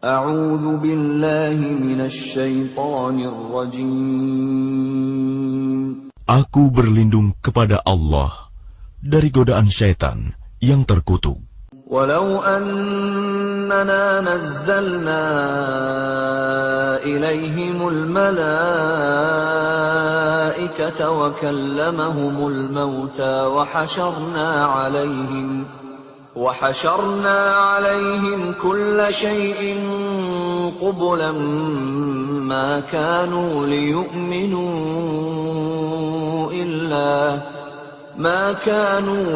A'udzu billahi minasy syaithanir rajim. Aku berlindung kepada Allah dari godaan syaitan yang terkutuk. Walau annana nazzalna ilaihimul malaikata wa kallamahumul mauta wa حشرنا عليهم كل شيء قبلا ما كانوا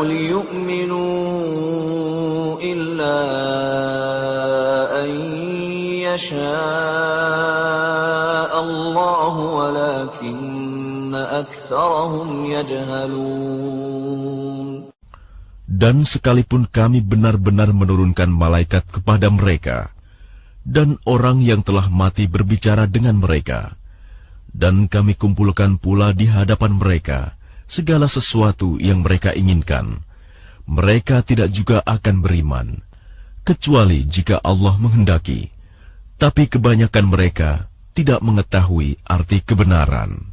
ليؤمنوا إلا أن يشاء الله ولكن أكثرهم يجهلون. Dan sekalipun kami benar-benar menurunkan malaikat kepada mereka, dan orang yang telah mati berbicara dengan mereka, dan kami kumpulkan pula di hadapan mereka segala sesuatu yang mereka inginkan, mereka tidak juga akan beriman, kecuali jika Allah menghendaki. Tapi kebanyakan mereka tidak mengetahui arti kebenaran.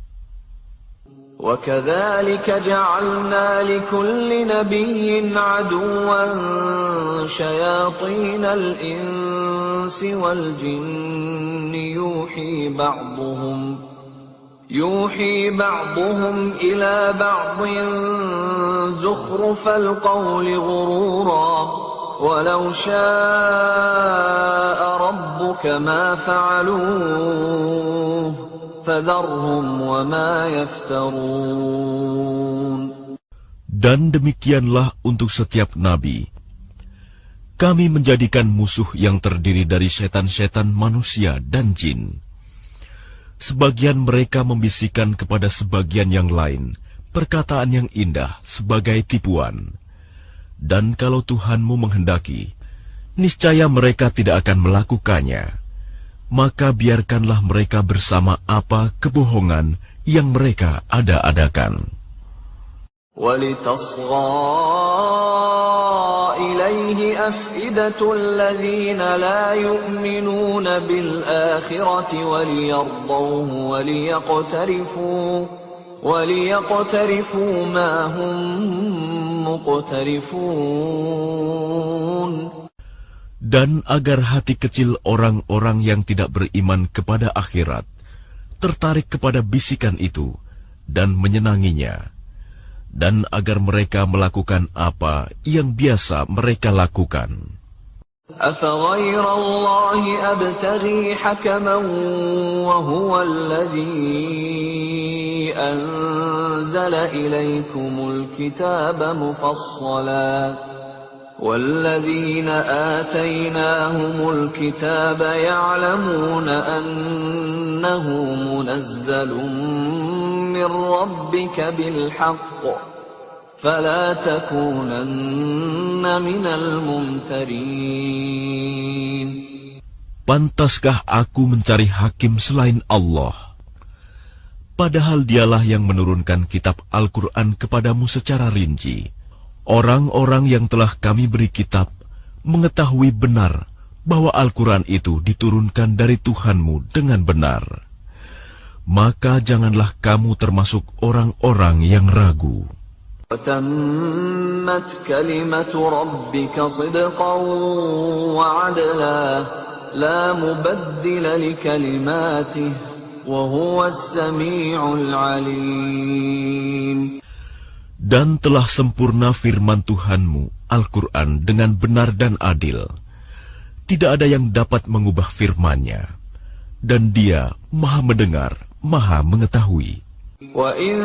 وَكَذَلِكَ جَعَلْنَا لِكُلِّ نَبِيٍّ عَدُوًّا شَيَاطِينَ الْإِنسِ وَالْجِنِّ يُوحِي بَعْضُهُمْ إِلَى بَعْضٍ زُخْرُفَ الْقَوْلِ غُرُورًا وَلَوْ شَاءَ رَبُّكَ مَا فَعَلُوهُ فَذَرْهُمْ وَمَا يَفْتَرُونَ. Dan demikianlah untuk setiap nabi. Kami menjadikan musuh yang terdiri dari setan-setan manusia dan jin. Sebagian mereka membisikkan kepada sebagian yang lain perkataan yang indah sebagai tipuan. Dan kalau Tuhanmu menghendaki, niscaya mereka tidak akan melakukannya. Maka biarkanlah mereka bersama apa kebohongan yang mereka ada-adakan. وَلِتَصْغَى إِلَيْهِ أَفْئِدَةُ الَّذِينَ لَا يُؤْمِنُونَ بِالْآخِرَةِ وَلِيَرْضَوْهُ وَلِيَقْتَرِفُوا مَا هُمْ مُقْتَرِفُونَ. Dan agar hati kecil orang-orang yang tidak beriman kepada akhirat tertarik kepada bisikan itu dan menyenanginya, dan agar mereka melakukan apa yang biasa mereka lakukan. أَفَغَيْرَ اللَّهِ أَبْتَغِي حَكَمًا وَهُوَ الَّذِي أَنزَلَ إِلَيْكُمُ الْكِتَابَ مُفَصَّلًا وَالَّذِينَ آتَيْنَاهُمُ الْكِتَابَ يَعْلَمُونَ أَنَّهُ مُنَزَّلٌ مِّن رَّبِّكَ بِالْحَقِّ فَلَا تَكُونَنَّ مِنَ الْمُمْتَرِينَ. Pantaskah aku mencari hakim selain Allah? Padahal dialah yang menurunkan kitab Al-Quran kepadamu secara rinci. Orang-orang yang telah kami beri kitab mengetahui benar bahwa Al-Quran itu diturunkan dari Tuhanmu dengan benar. Maka janganlah kamu termasuk orang-orang yang ragu. وَتَمَّتْ كَلِمَةُ رَبِّكَ صِدْقًا وَعَدْلًا لَا مُبَدِّلَ لِكَلِمَاتِهِ وَهُوَ السَّمِيعُ الْعَلِيمُ. Dan telah sempurna firman Tuhanmu, Al-Quran, dengan benar dan adil. Tidak ada yang dapat mengubah firman-Nya. Dan Dia Maha mendengar, Maha mengetahui. وَإِن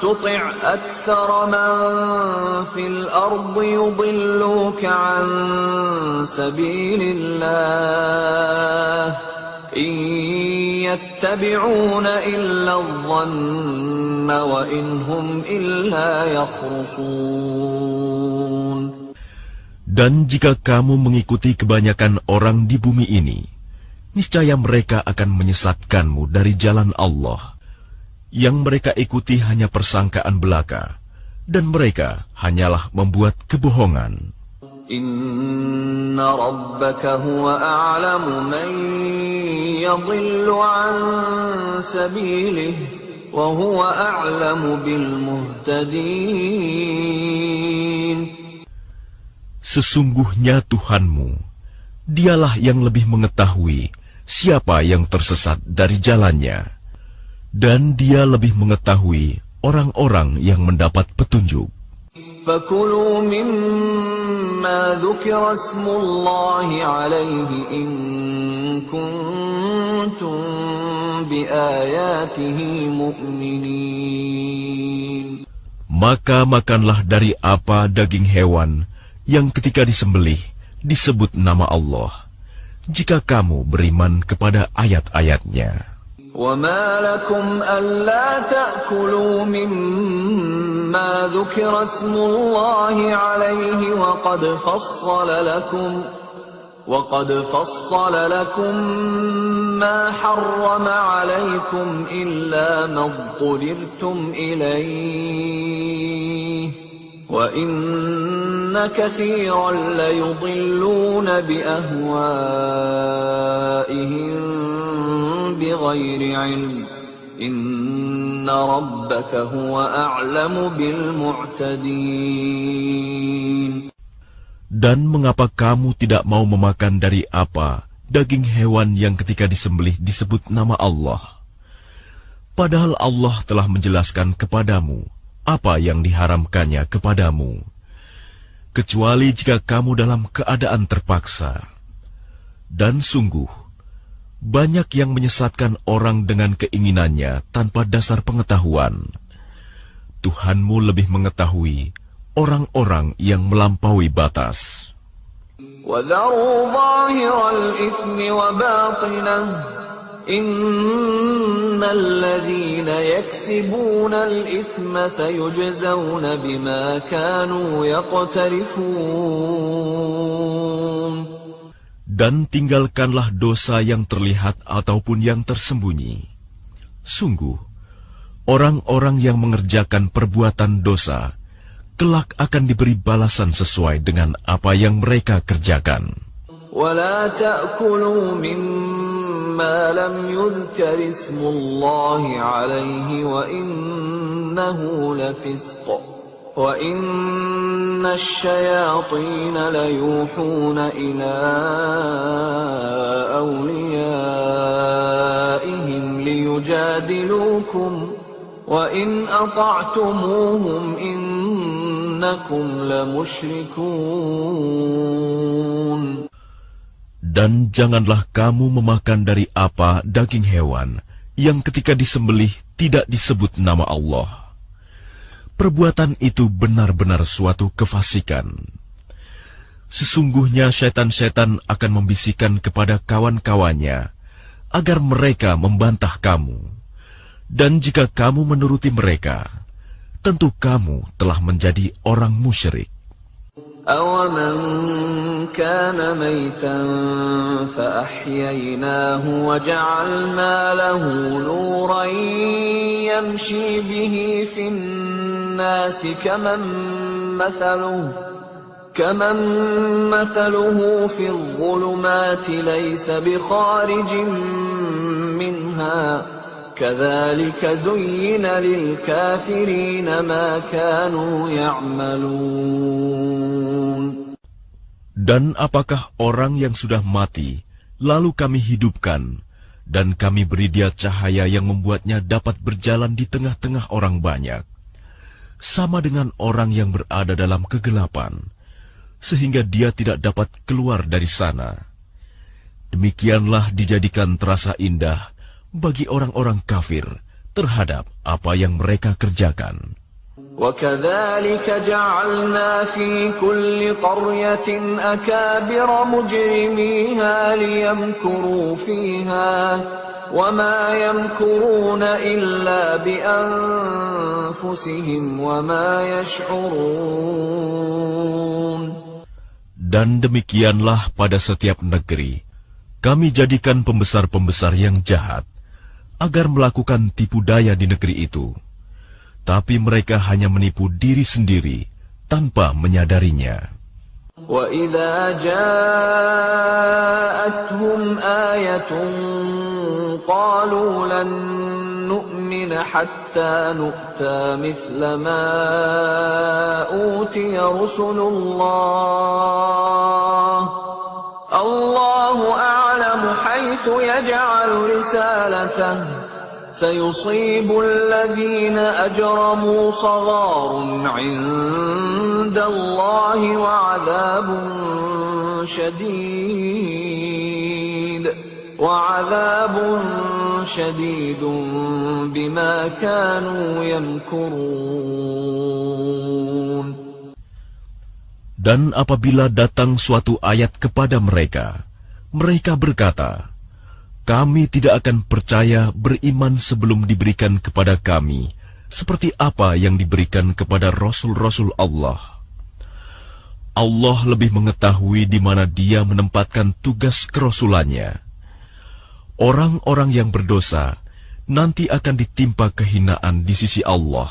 تُطِعْ أَكْثَرَ مَن فِي الْأَرْضِ يُضِلُّوكَ عَن سَبِيلِ اللَّهِ إِن يَتَّبِعُونَ إِلَّا الظَّنَّ وَإِنْ هُمْ إِلَّا يَخْرُصُونَ. Dan jika kamu mengikuti kebanyakan orang di bumi ini, niscaya mereka akan menyesatkanmu dari jalan Allah. Yang mereka ikuti hanya persangkaan belaka, dan mereka hanyalah membuat kebohongan. Inna rabbaka huwa a'lamu man yadhillu an sabilihi wa huwa a'lamu bil muhtadin. Sesungguhnya Tuhanmu, Dialah yang lebih mengetahui siapa yang tersesat dari jalannya, dan Dia lebih mengetahui orang-orang yang mendapat petunjuk. فَكُلُوا مِمَّا ذُكِرَ اسْمُ اللَّهِ عَلَيْهِ إِن كُنتُم بِآيَاتِهِ مُؤْمِنِينَ. Maka makanlah dari apa daging hewan yang ketika disembelih disebut nama Allah, jika kamu beriman kepada ayat-ayatnya. وَمَا لَكُمْ أَلَّا تَأْكُلُوا مِمَّا ذُكِرَ اسْمُ اللَّهِ عَلَيْهِ وَقَدْ فَصَّلَ لَكُم مَّا حَرَّمَ عَلَيْكُمْ إِلَّا مَا اضْطُرِرْتُمْ إِلَيْهِ وَإِنَّ كَثِيرًا لَّيُضِلُّونَ بِأَهْوَائِهِم بِغَيْرِ عِلْمٍ إِنَّ رَبَّكَ هُوَ أَعْلَمُ بِالْمُعْتَدِينَ. Dan mengapa kamu tidak mau memakan dari apa daging hewan yang ketika disembelih disebut nama Allah? Padahal Allah telah menjelaskan kepadamu apa yang diharamkannya kepadamu, kecuali jika kamu dalam keadaan terpaksa. Dan sungguh, banyak yang menyesatkan orang dengan keinginannya tanpa dasar pengetahuan. Tuhanmu lebih mengetahui orang-orang yang melampaui batas. وَذَرُوا ظَاهِرَ الْإِثْمِ وَبَاطِنَهُ إِنَّ الَّذِينَ يَكْسِبُونَ الْإِثْمَ سَيُجْزَوْنَ بِمَا كَانُوا يَقْتَرِفُونَ. Dan tinggalkanlah dosa yang terlihat ataupun yang tersembunyi. Sungguh, orang-orang yang mengerjakan perbuatan dosa kelak akan diberi balasan sesuai dengan apa yang mereka kerjakan. وَلَا تَأْكُلُوا مِمَّا لَمْ يُذْكَرِ اسْمُ اللَّهِ عَلَيْهِ وَإِنَّهُ لَفِسْقٌ وَإِنَّ الشَّيَاطِينَ لَيُوحُونَ إِلَىٰ أَوْلِيَائِهِمْ لِيُجَادِلُوكُمْ وَإِنْ أَطَعْتُمُوهُمْ إِنَّكُمْ لَمُشْرِكُونَ. Dan janganlah kamu memakan dari apa daging hewan yang ketika disembelih tidak disebut nama Allah. Perbuatan itu benar-benar suatu kefasikan. Sesungguhnya syaitan-syaitan akan membisikkan kepada kawan-kawannya agar mereka membantah kamu. Dan jika kamu menuruti mereka, tentu kamu telah menjadi orang musyrik. أَوَمَنْ كَانَ مَيْتًا فَأَحْيَيْنَاهُ وَجَعَلْنَا لَهُ نُورًا يَمْشِي بِهِ فِي النَّاسِ كَمَنْ مَثَلُهُ فِي الظُّلُمَاتِ لَيْسَ بِخَارِجٍ مِنْهَا كَذَلِكَ زُيِّنَ لِلْكَافِرِينَ مَا كَانُوا يَعْمَلُونَ. Dan apakah orang yang sudah mati, lalu kami hidupkan, dan kami beri dia cahaya yang membuatnya dapat berjalan di tengah-tengah orang banyak, sama dengan orang yang berada dalam kegelapan, sehingga dia tidak dapat keluar dari sana. Demikianlah dijadikan terasa indah bagi orang-orang kafir terhadap apa yang mereka kerjakan. وَكَذَلِكَ جَعَلْنَا فِي كُلِّ قَرْيَةٍ أَكَابِرَ مُجْرِمِيهَا لِيَمْكُرُوا فِيهَا وَمَا يَمْكُرُونَ إِلَّا بِأَنفُسِهِمْ وَمَا يَشْعُرُونَ. Dan demikianlah pada setiap negeri kami jadikan pembesar-pembesar yang jahat agar melakukan tipu daya di negeri itu. Tapi mereka hanya menipu diri sendiri tanpa menyadarinya. وَإِذَا جَاءَتْهُمْ آيَةٌ قَالُوا لَن نُّؤْمِنَ حَتَّى نُؤْتَىٰ مِثْلَ مَا أُوتِيَ رُسُلُ اللَّهِ اللَّهُ أَعْلَمُ حَيْثُ يَجْعَلُ رِسَالَتَهُ سَيُصِيبُ الَّذِينَ أَجْرَمُوا صَغَارٌ عِندَ اللَّهِ وَعَذَابٌ شَدِيدٌ بِمَا كَانُوا يَمْكُرُونَ. Dan apabila datang suatu ayat kepada mereka, mereka berkata, kami tidak akan percaya beriman sebelum diberikan kepada kami seperti apa yang diberikan kepada Rasul-Rasul Allah. Allah lebih mengetahui di mana Dia menempatkan tugas kerasulannya. Orang-orang yang berdosa nanti akan ditimpa kehinaan di sisi Allah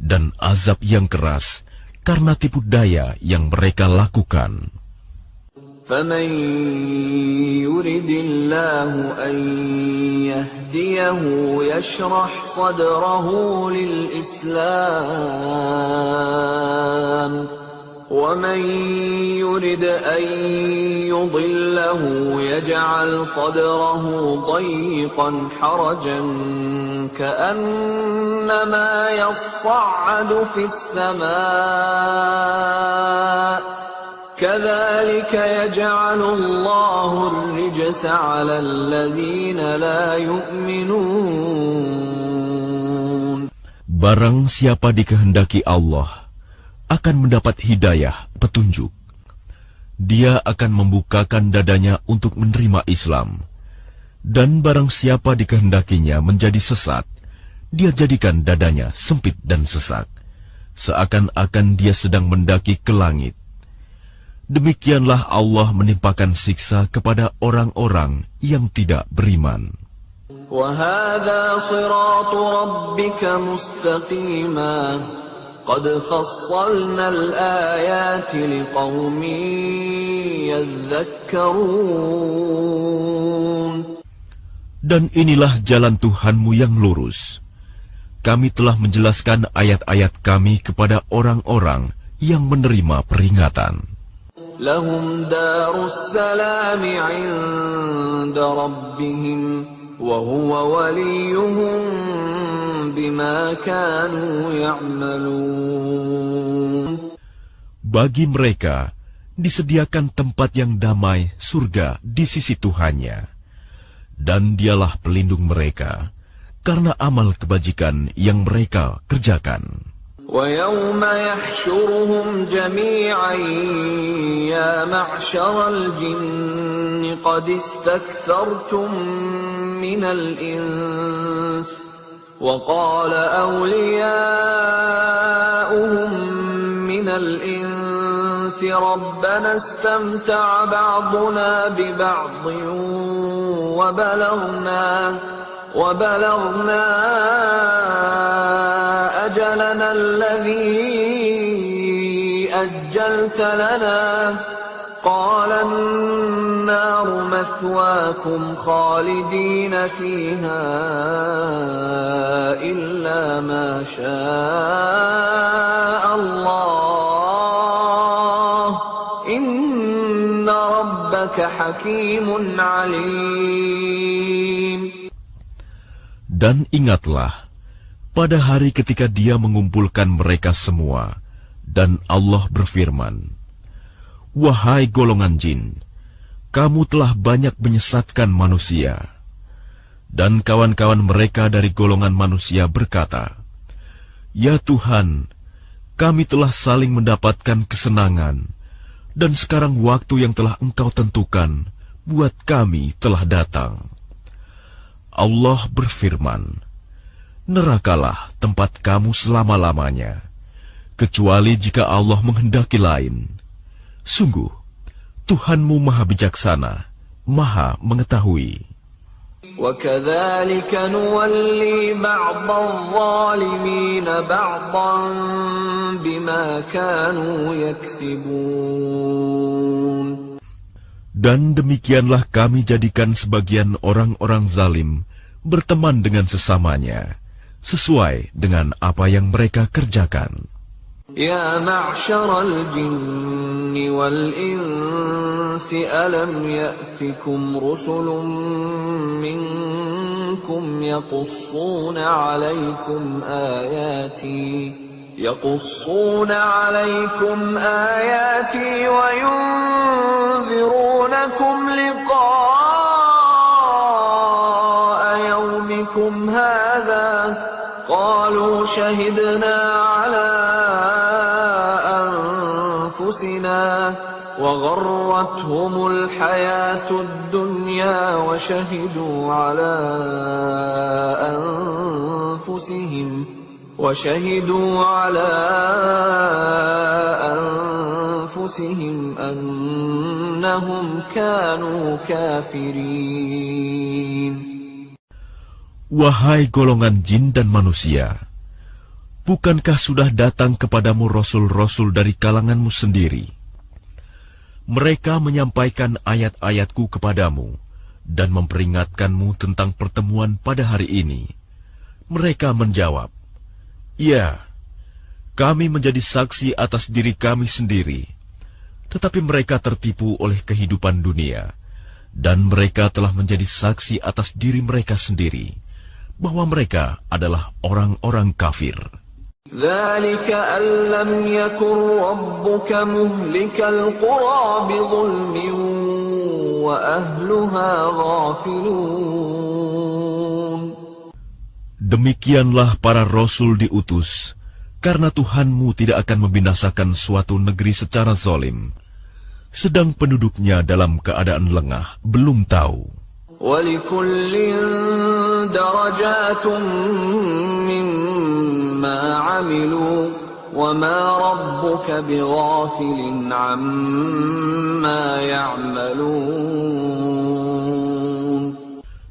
dan azab yang keras karena tipu daya yang mereka lakukan. فَمَن يُرِدِ اللَّهُ أَن يَهْدِيَهُ يَشْرَحْ صَدْرَهُ لِلْإِسْلَامِ وَمَن يُرِدْ أَن يُضِلَّهُ يَجْعَلْ صَدْرَهُ ضَيِّقًا حَرَجًا كَأَنَّمَا يَصَّعَّدُ فِي السَّمَاءِ كَذَلِكَ يَجْعَلُ اللَّهُ الرِّجْسَ عَلَى الَّذِينَ لَا يُؤْمِنُونَ. Barang siapa dikehendaki Allah akan mendapat hidayah, petunjuk. Dia akan membukakan dadanya untuk menerima Islam. Dan barang siapa dikehendakinya menjadi sesat, dia jadikan dadanya sempit dan sesak, seakan-akan dia sedang mendaki ke langit. Demikianlah Allah menimpakan siksa kepada orang-orang yang tidak beriman. وَهَذَا صِرَاطُ رَبِّكَ مُسْتَقِيمًا قَدْ فَصَّلْنَا الْآيَاتِ لِقَوْمٍ يَذَّكَّرُونَ. Dan inilah jalan Tuhanmu yang lurus. Kami telah menjelaskan ayat-ayat kami kepada orang-orang yang menerima peringatan. لهم دار السلام عند ربهم وهو وليهم بما كانوا يعملون. Bagi mereka disediakan tempat yang damai, surga di sisi Tuhannya, dan Dialah pelindung mereka karena amal kebajikan yang mereka kerjakan. وَيَوْمَ يَحْشُرُهُمْ جَمِيعًا يَا مَعْشَرَ الْجِنِّ قَدِ اسْتَكْثَرْتُمْ مِنَ الْإِنسِ وَقَالَ أَوْلِيَاؤُهُمْ مِنَ الْإِنسِ رَبَّنَا اسْتَمْتَعَ بَعْضُنَا بِبَعْضٍ وَبَلَغْنَا أَجَلَنَا الَّذِي أَجَّلْتَ لَنَا قَالَ النَّارُ مَثْوَاكُمْ خَالِدِينَ فِيهَا إِلَّا مَا شَاءَ اللَّهُ إِنَّ رَبَّكَ حَكِيمٌ عَلِيمٌ. Dan ingatlah, pada hari ketika Dia mengumpulkan mereka semua, dan Allah berfirman, wahai golongan jin, kamu telah banyak menyesatkan manusia. Dan kawan-kawan mereka dari golongan manusia berkata, ya Tuhan, kami telah saling mendapatkan kesenangan, dan sekarang waktu yang telah Engkau tentukan buat kami telah datang. Allah berfirman, nerakalah tempat kamu selama-lamanya, kecuali jika Allah menghendaki lain. Sungguh, Tuhanmu Maha Bijaksana, Maha Mengetahui. وَكَذَلِكَ نُوَلِّي بَعْضَ الظَّالِمِينَ بَعْضًا بِمَا كَانُوا يَكْسِبُونَ. Dan demikianlah kami jadikan sebagian orang-orang zalim berteman dengan sesamanya, sesuai dengan apa yang mereka kerjakan. يا معشر الجن والإنس ألم يأتكم رسل منكم يقصون عليكم آياتي وينذرونكم لقاء يومكم هذا قالوا شهدنا على أنفسنا وغرتهم الحياة الدنيا وشهدوا على أنفسهم أنهم كانوا كافرين. Wahai golongan jin dan manusia, bukankah sudah datang kepadamu rasul-rasul dari kalanganmu sendiri? Mereka menyampaikan ayat-ayatku kepadamu dan memperingatkanmu tentang pertemuan pada hari ini. Mereka menjawab, "Ya, kami menjadi saksi atas diri kami sendiri." Tetapi mereka tertipu oleh kehidupan dunia, dan mereka telah menjadi saksi atas diri mereka sendiri bahwa mereka adalah orang-orang kafir. ذَلِكَ أَن لَّمْ يَكُن رَّبُّكَ مُهْلِكَ الْقُرَىٰ بِظُلْمٍ وَأَهْلُهَا غَافِلُونَ. Demikianlah para rasul diutus, karena Tuhanmu tidak akan membinasakan suatu negeri secara zalim, sedang penduduknya dalam keadaan lengah, belum tahu. وَلِكُلٍّ دَرَجَاتٌ مِّمَّا عَمِلُوا وَمَا رَبُّكَ بِغَافِلٍ عَمَّا يَعْمَلُونَ.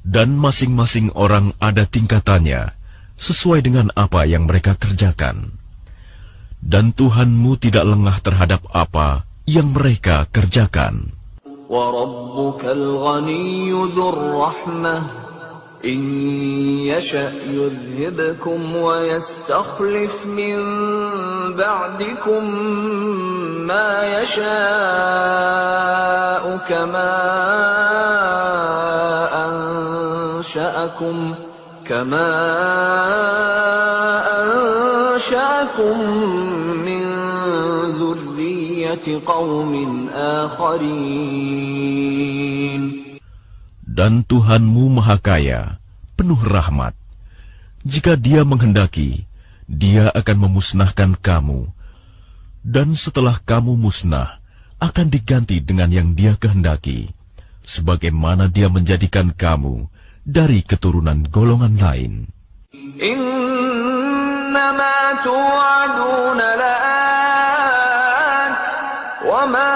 Dan masing-masing orang ada tingkatannya, sesuai dengan apa yang mereka kerjakan. Dan Tuhanmu tidak lengah terhadap apa yang mereka kerjakan. وَرَبُّكَ الْغَنِيُّ ذُو الرَّحْمَةِ إِن يَشَأْ يُذْهِبْكُمْ وَيَسْتَخْلِفْ مِن بَعْدِكُم مَّا يَشَاءُ كَمَا أَنشَأَكُم مِّن ذُرِّيَّةِ قَوْمٍ آخَرِينَ. Dan Tuhanmu Maha Kaya, penuh rahmat. Jika Dia menghendaki, Dia akan memusnahkan kamu. Dan setelah kamu musnah, akan diganti dengan yang Dia kehendaki, sebagaimana Dia menjadikan kamu dari keturunan golongan lain. Innama tu'aduna la'at wa ma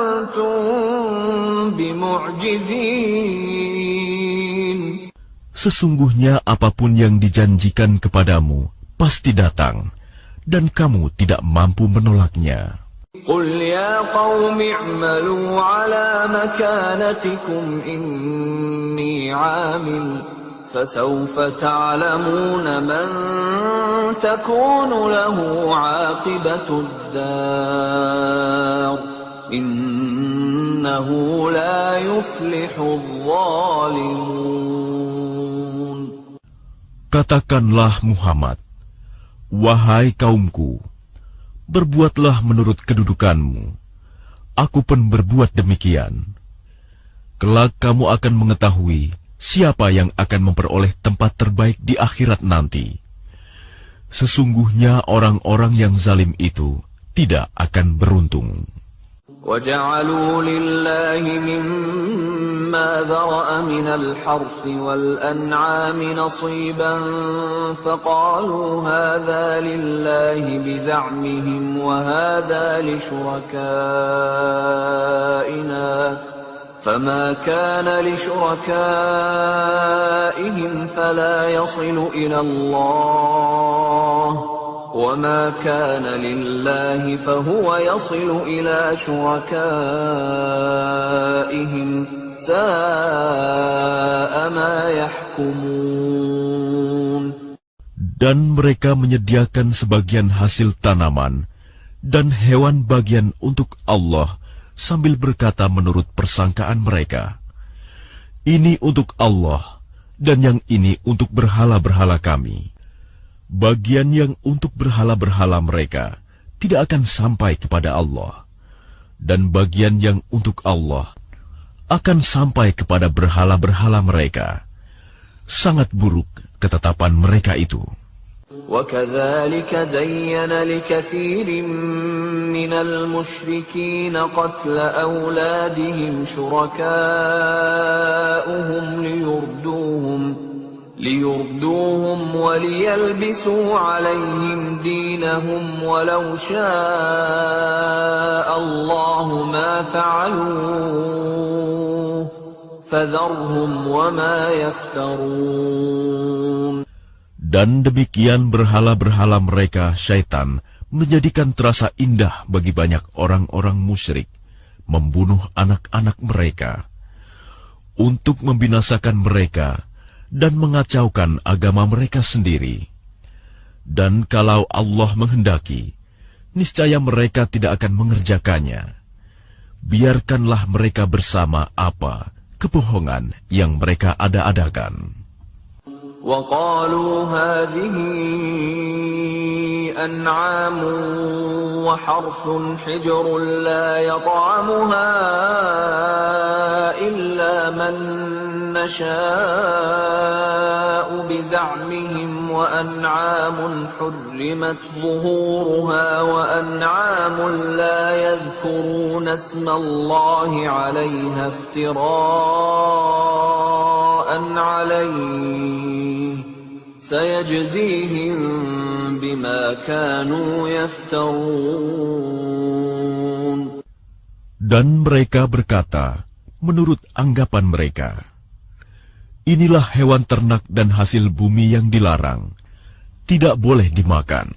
antum bimu'jizin. Sesungguhnya apapun yang dijanjikan kepadamu pasti datang, dan kamu tidak mampu menolaknya. قُلْ يَا قَوْمِ اعْمَلُوا عَلَى مَكَانَتِكُمْ إِنِّي عَامِلٌ فَسَوْفَ تَعْلَمُونَ مَنْ تَكُونُ لَهُ عَاقِبَةُ الدَّارِ إِنَّهُ لَا يُفْلِحُ الظَّالِمُونَ. Katakanlah Muhammad, wahai kaumku, berbuatlah menurut kedudukanmu. Aku pun berbuat demikian. Kelak kamu akan mengetahui siapa yang akan memperoleh tempat terbaik di akhirat nanti. Sesungguhnya orang-orang yang zalim itu tidak akan beruntung. وَجَعَلُوا لِلَّهِ مِمَّا ذَرَأَ مِنَ الْحَرْثِ وَالْأَنْعَامِ نَصِيبًا فَقَالُوا هَذَا لِلَّهِ بِزَعْمِهِمْ وَهَذَا لِشُرَكَائِنَا فما كان لشركائهم فلا يصل إلى الله وما كان لله فهو يصل إلى شركائهم ساء ما يحكمون. Dan mereka menyediakan sebagian hasil tanaman dan hewan bagian untuk Allah sambil berkata menurut persangkaan mereka, "Ini untuk Allah dan yang ini untuk berhala-berhala kami." Bagian yang untuk berhala-berhala mereka tidak akan sampai kepada Allah, dan bagian yang untuk Allah akan sampai kepada berhala-berhala mereka. Sangat buruk ketetapan mereka itu. وَكَذَلِكَ زَيَّنَ لِكَثِيرٍ مِّنَ الْمُشْرِكِينَ قَتْلَ أَوْلَادِهِمْ شُرَكَاؤُهُمْ لِيُرْدُوهُمْ وَلِيَلْبِسُوا عَلَيْهِمْ دِينَهُمْ وَلَوْ شَاءَ اللَّهُ مَا فَعَلُوهُ فَذَرْهُمْ وَمَا يَفْتَرُونَ. Dan demikian berhala-berhala mereka, syaitan, menjadikan terasa indah bagi banyak orang-orang musyrik, membunuh anak-anak mereka, untuk membinasakan mereka dan mengacaukan agama mereka sendiri. Dan kalau Allah menghendaki, niscaya mereka tidak akan mengerjakannya. Biarkanlah mereka bersama apa kebohongan yang mereka ada-adakan. وَقَالُوا هَٰذِهِ أَنْعَامٌ وَحَرْثٌ حِجْرٌ لَّا يَطْعَمُهَا إِلَّا مَن نَّشَاءُ بِزَعْمِهِمْ وَأَنْعَامٌ حُرِّمَتْ ظُهُورُهَا وَأَنْعَامٌ لَّا يَذْكُرُونَ اسْمَ اللَّهِ عَلَيْهَا افْتِرَاءً عَلَيْهِ سَيَجْزِيهِم بِمَا كَانُوا يَفْتَرُونَ. Dan mereka berkata, menurut anggapan mereka, inilah hewan ternak dan hasil bumi yang dilarang, tidak boleh dimakan,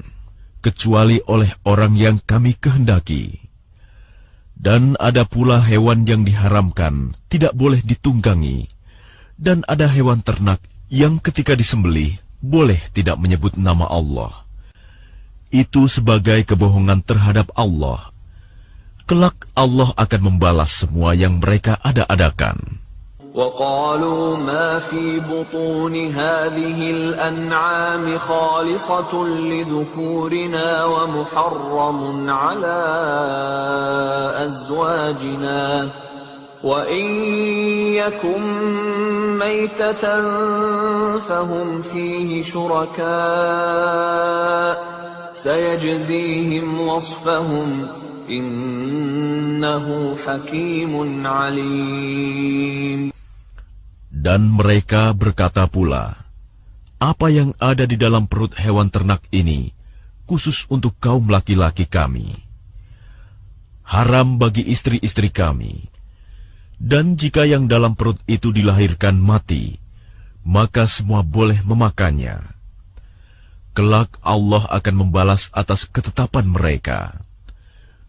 kecuali oleh orang yang kami kehendaki. Dan ada pula hewan yang diharamkan, tidak boleh ditunggangi, dan ada hewan ternak yang ketika disembelih, boleh tidak menyebut nama Allah. Itu sebagai kebohongan terhadap Allah. Kelak Allah akan membalas semua yang mereka ada-adakan. وَقَالُوا مَا فِي بُطُونِ هَٰذِهِ الْأَنْعَامِ خَالِصَةٌ لِذُكُورِنَا وَمُحَرَّمٌ عَلَىٰ أَزْوَاجِنَا وَإِن يَكُن مَّيْتَةً فَهُمْ فِيهِ شُرَكَاءُ سَيَجْزِيهِمْ وَصْفَهُمْ إِنَّهُ حَكِيمٌ عَلِيمٌ. Dan mereka berkata pula, apa yang ada di dalam perut hewan ternak ini, khusus untuk kaum laki-laki kami. Haram bagi istri-istri kami. Dan jika yang dalam perut itu dilahirkan mati, maka semua boleh memakannya. Kelak Allah akan membalas atas ketetapan mereka.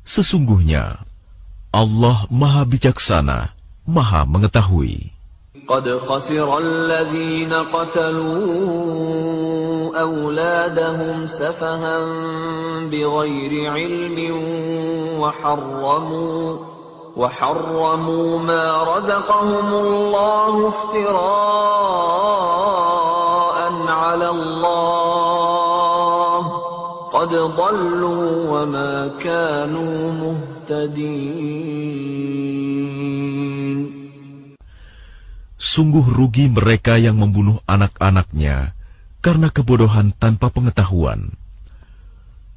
Sesungguhnya, Allah Maha Bijaksana, Maha Mengetahui. قد خسر الذين قتلوا أولادهم سفها بغير علم وحرموا ما رزقهم الله افتراء على الله قد ضلوا وما كانوا مهتدين. Sungguh rugi mereka yang membunuh anak-anaknya karena kebodohan tanpa pengetahuan,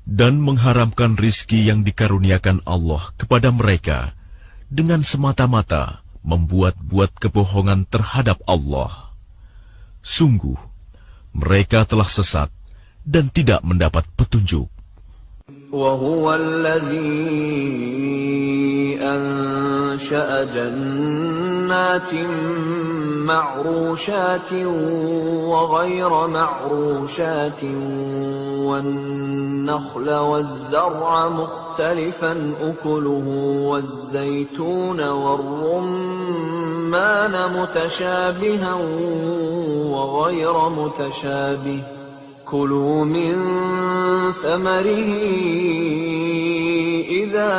dan mengharamkan rizki yang dikaruniakan Allah kepada mereka dengan semata-mata membuat-buat kebohongan terhadap Allah. Sungguh, mereka telah sesat dan tidak mendapat petunjuk. وَهُوَ الَّذِي أَنشَأَ جَنَّاتٍ جنات معروشات وغير معروشات والنخل والزرع مختلفا أكله والزيتون والرمان متشابها وغير متشابه كلوا من ثمره إذا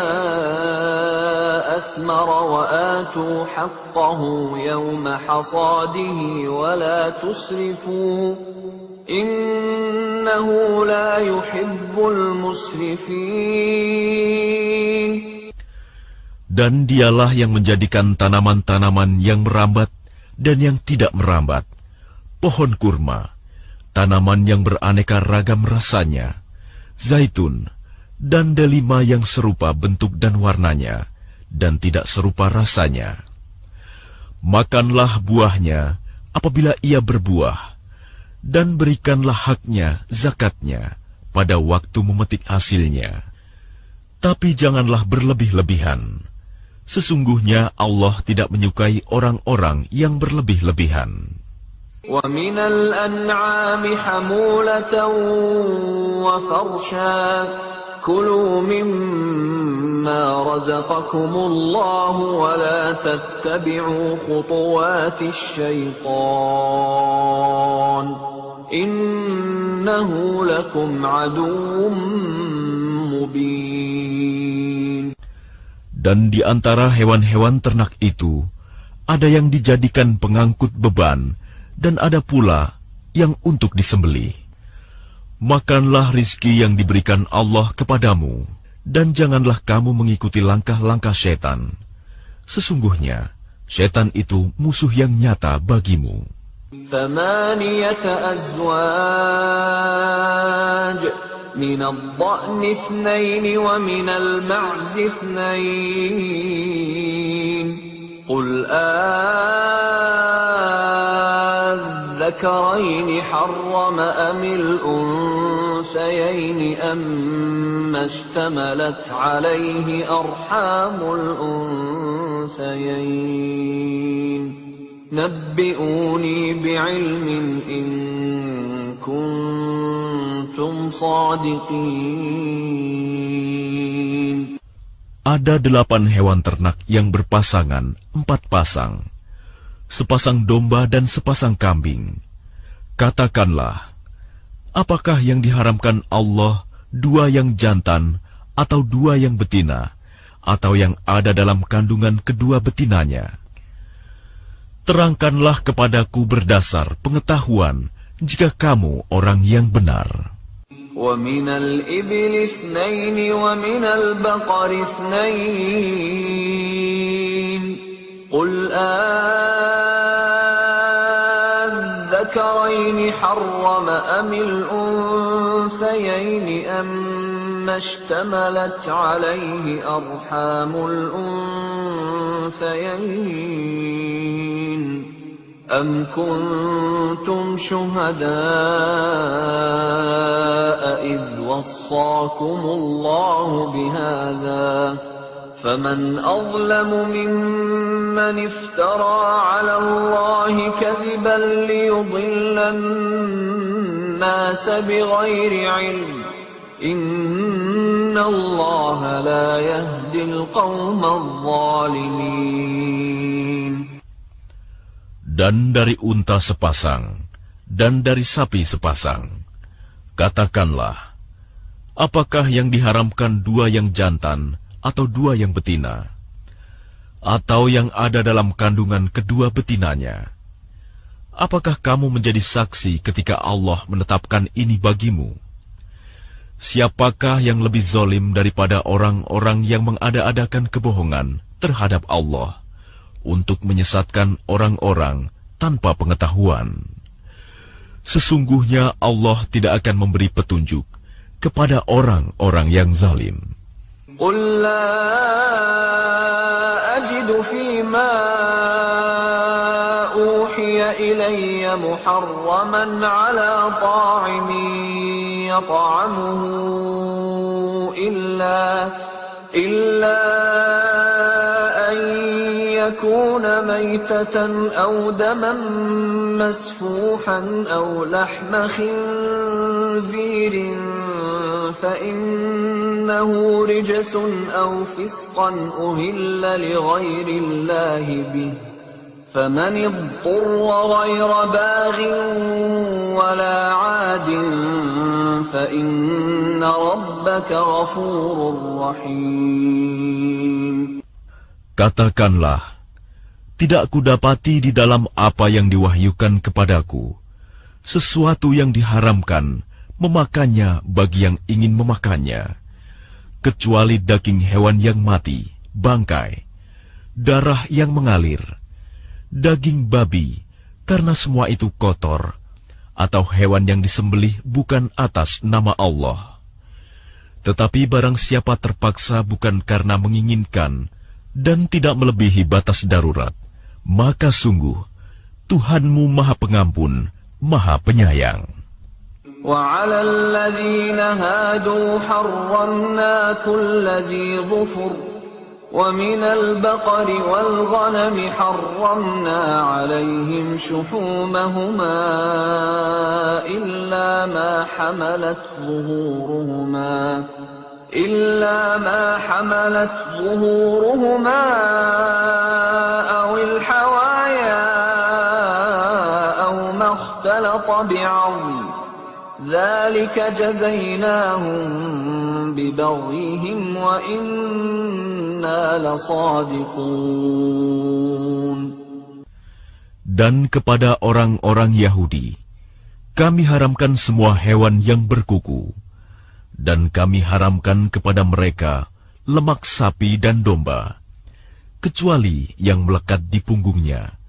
أثمر وآتوا حقه يوم حصاده ولا تسرفوا إنه لا يحب المسرفين. Dan dialah yang menjadikan tanaman-tanaman yang merambat dan yang tidak merambat, pohon kurma, tanaman yang beraneka ragam rasanya, zaitun, dan delima yang serupa bentuk dan warnanya, dan tidak serupa rasanya. Makanlah buahnya apabila ia berbuah, dan berikanlah haknya, zakatnya, pada waktu memetik hasilnya. Tapi janganlah berlebih-lebihan. Sesungguhnya Allah tidak menyukai orang-orang yang berlebih-lebihan. وَمِنَ الْأَنْعَامِ حَمُولَةً وَفَرْشًا كُلُوا مِمَّا رَزَقَكُمُ اللَّهُ وَلَا تَتَّبِعُوا خُطُوَاتِ الشَّيْطَانِ إِنَّهُ لَكُمْ عَدُوٌّ مُبِينٌ. Dan di antara hewan-hewan ternak itu, ada yang dijadikan pengangkut beban, dan ada pula yang untuk disembelih. Makanlah rizki yang diberikan Allah kepadamu, dan janganlah kamu mengikuti langkah-langkah setan. Sesungguhnya, setan itu musuh yang nyata bagimu. 8 أزواج من الضأن 2 ومن المعز 2 قل الذكرين حرم أم الأنثيين أما اشتملت عليه أرحام الأنثيين نبئوني بعلم إن كنتم صادقين. Ada 8 hewan ternak yang berpasangan 4 pasang, sepasang domba dan sepasang kambing. Katakanlah, apakah yang diharamkan Allah 2 yang jantan atau 2 yang betina, atau yang ada dalam kandungan kedua betinanya? Terangkanlah kepadaku berdasar pengetahuan jika kamu orang yang benar. وَمِنَ الْإِبِلِ 2 وَمِنَ الْبَقَرِ 2 قُلْ الذكرين حرم أم الأنثيين أما اشتملت عليه أرحام الأنثيين أم كنتم شهداء إذ وصاكم الله بهذا فمن أظلم ممن افترى على الله كذبا ليضل الناس بغير علم إن الله لا يهدي القوم الظالمين. Dan dari unta sepasang, dan dari sapi sepasang. Katakanlah, apakah yang diharamkan 2 yang jantan, atau 2 yang betina, atau yang ada dalam kandungan kedua betinanya? Apakah kamu menjadi saksi ketika Allah menetapkan ini bagimu? Siapakah yang lebih zalim daripada orang-orang yang mengada-adakan kebohongan terhadap Allah untuk menyesatkan orang-orang tanpa pengetahuan? Sesungguhnya Allah tidak akan memberi petunjuk kepada orang-orang yang zalim. قُل لَّا أَجِدُ فِيمَا أُوحِيَ إِلَيَّ مُحَرَّمًا عَلَىٰ طَاعِمٍ يَطْعَمُهُ إِلَّا أَن يكون ميتة أو دما مسفوحا أو لحم خنزير فإنه رجس أو فسقا أهل لغير الله به فمن اضطر غير باغ ولا عاد فإن ربك غفور رحيم. Katakanlah, tidak kudapati di dalam apa yang diwahyukan kepadaku sesuatu yang diharamkan memakannya bagi yang ingin memakannya, kecuali daging hewan yang mati, bangkai, darah yang mengalir, daging babi, karena semua itu kotor, atau hewan yang disembelih bukan atas nama Allah. Tetapi barang siapa terpaksa bukan karena menginginkan dan tidak melebihi batas darurat, maka sungguh Tuhanmu Maha Pengampun, Maha Penyayang. وعلى الذين هادوا حرمنا كل ذي ظفر ومن البقر والغنم حرمنا عليهم شحومهما إلا ما حملت ظهورهما أو الحوايا أو ما اختلط بعظم ذلك جزيناهم ببغيهم وإنا لصادقون. Dan kepada orang-orang Yahudi, kami haramkan semua hewan yang berkuku, dan kami haramkan kepada mereka lemak sapi dan domba, kecuali yang melekat di punggungnya,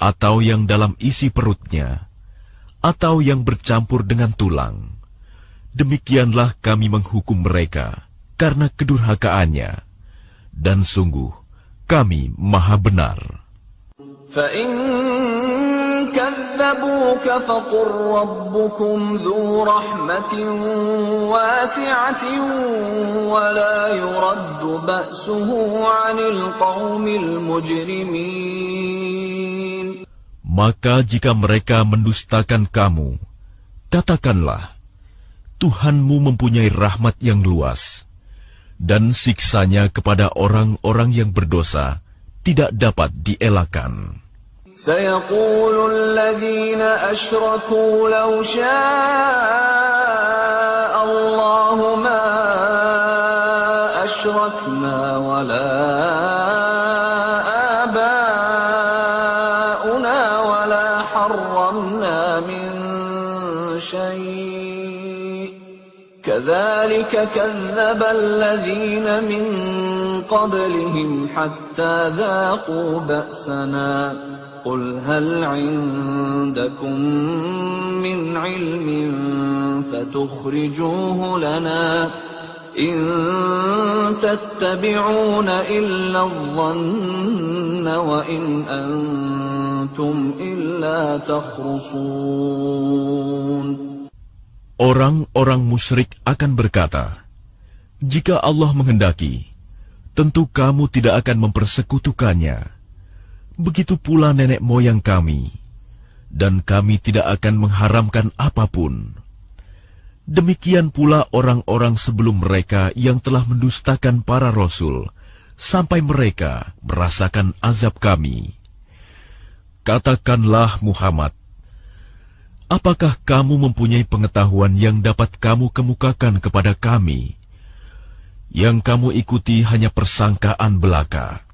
atau yang dalam isi perutnya, atau yang bercampur dengan tulang. Demikianlah kami menghukum mereka karena kedurhakaannya, dan sungguh kami Maha Benar. فَإِن كَذَّبُوكَ فَقُل رَّبُّكُمْ ذُو رَحْمَةٍ وَاسِعَةٍ وَلَا يُرَدُّ بَأْسُهُ عَنِ الْقَوْمِ الْمُجْرِمِينَ. Maka jika mereka mendustakan kamu, katakanlah, Tuhanmu mempunyai rahmat yang luas, dan siksanya kepada orang-orang yang berdosa tidak dapat dielakkan. سَيَقُولُ الَّذِينَ أَشْرَكُوا لَوْ شَاءَ اللَّهُ مَا أَشْرَكْنَا وَلَا آبَاؤُنَا وَلَا حَرَّمْنَا مِن شَيْءٍ كَذَلِكَ كَذَّبَ الَّذِينَ مِن قَبْلِهِمْ حَتَّى ذَاقُوا بَأْسَنَا قُلْ هَلْ عِندَكُم مِّنْ عِلْمٍ فَتُخْرِجُوهُ لَنَا إِن تَتَّبِعُونَ إِلَّا الظَّنَّ وَإِنْ أَنْتُمْ إِلَّا تَخْرُصُونَ. Orang-orang musyrik akan berkata, jika Allah menghendaki, tentu kamu tidak akan mempersekutukannya. Begitu pula nenek moyang kami, dan kami tidak akan mengharamkan apapun. Demikian pula orang-orang sebelum mereka yang telah mendustakan para rasul, sampai mereka merasakan azab kami. Katakanlah Muhammad, apakah kamu mempunyai pengetahuan yang dapat kamu kemukakan kepada kami? Yang kamu ikuti hanya persangkaan belaka,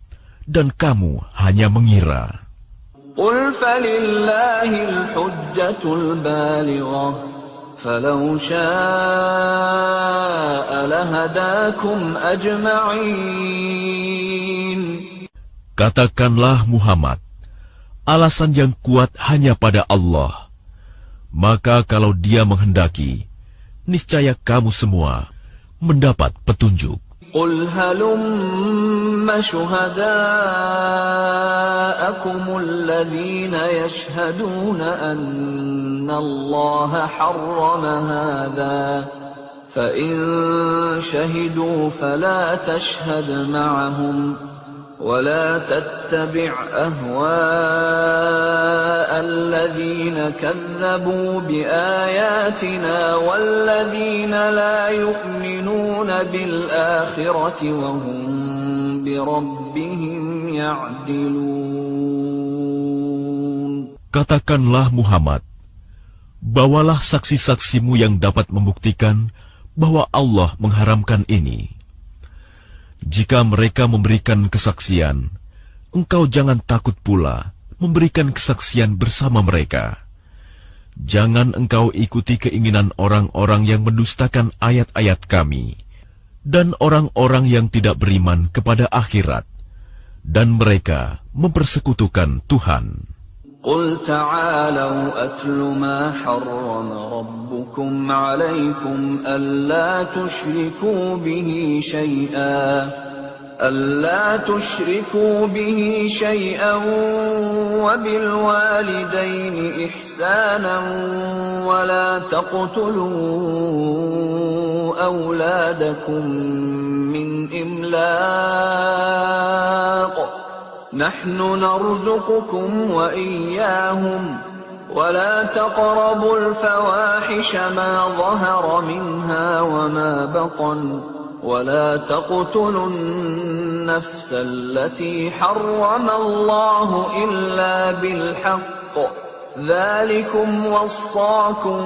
dan kamu hanya mengira. قُلْ فَلِلَّهِ الْحُجَّةُ الْبَالِغَةُ فَلَوْ شَاءَ لَهَدَاكُمْ أَجْمَعِينَ. Katakanlah Muhammad, alasan yang kuat hanya pada Allah. Maka kalau Dia menghendaki, niscaya kamu semua mendapat petunjuk. قُلْ هَلُمَّ شُهَدَاءَكُمُ الَّذِينَ يَشْهَدُونَ أَنَّ اللَّهَ حَرَّمَ هَذَا فَإِن شَهِدُوا فَلَا تَشْهَدْ مَعَهُمْ ولا تتبع أهواء الذين كذبوا بآياتنا والذين لا يؤمنون بالآخرة وهم بربهم يعدلون. Katakanlah Muhammad, bawalah saksi-saksimu yang dapat membuktikan bahwa Allah mengharamkan ini. Jika mereka memberikan kesaksian, engkau jangan takut pula memberikan kesaksian bersama mereka. Jangan engkau ikuti keinginan orang-orang yang mendustakan ayat-ayat kami, dan orang-orang yang tidak beriman kepada akhirat, dan mereka mempersekutukan Tuhan. قل تعالوا أتل ما حرم ربكم عليكم ألا تشركوا به شيئا وبالوالدين إحسانا ولا تقتلوا أولادكم من إملاق نحن نرزقكم وإياهم ولا تقربوا الفواحش ما ظهر منها وما بطن ولا تقتلوا النفس التي حرم الله إلا بالحق ذلكم وصاكم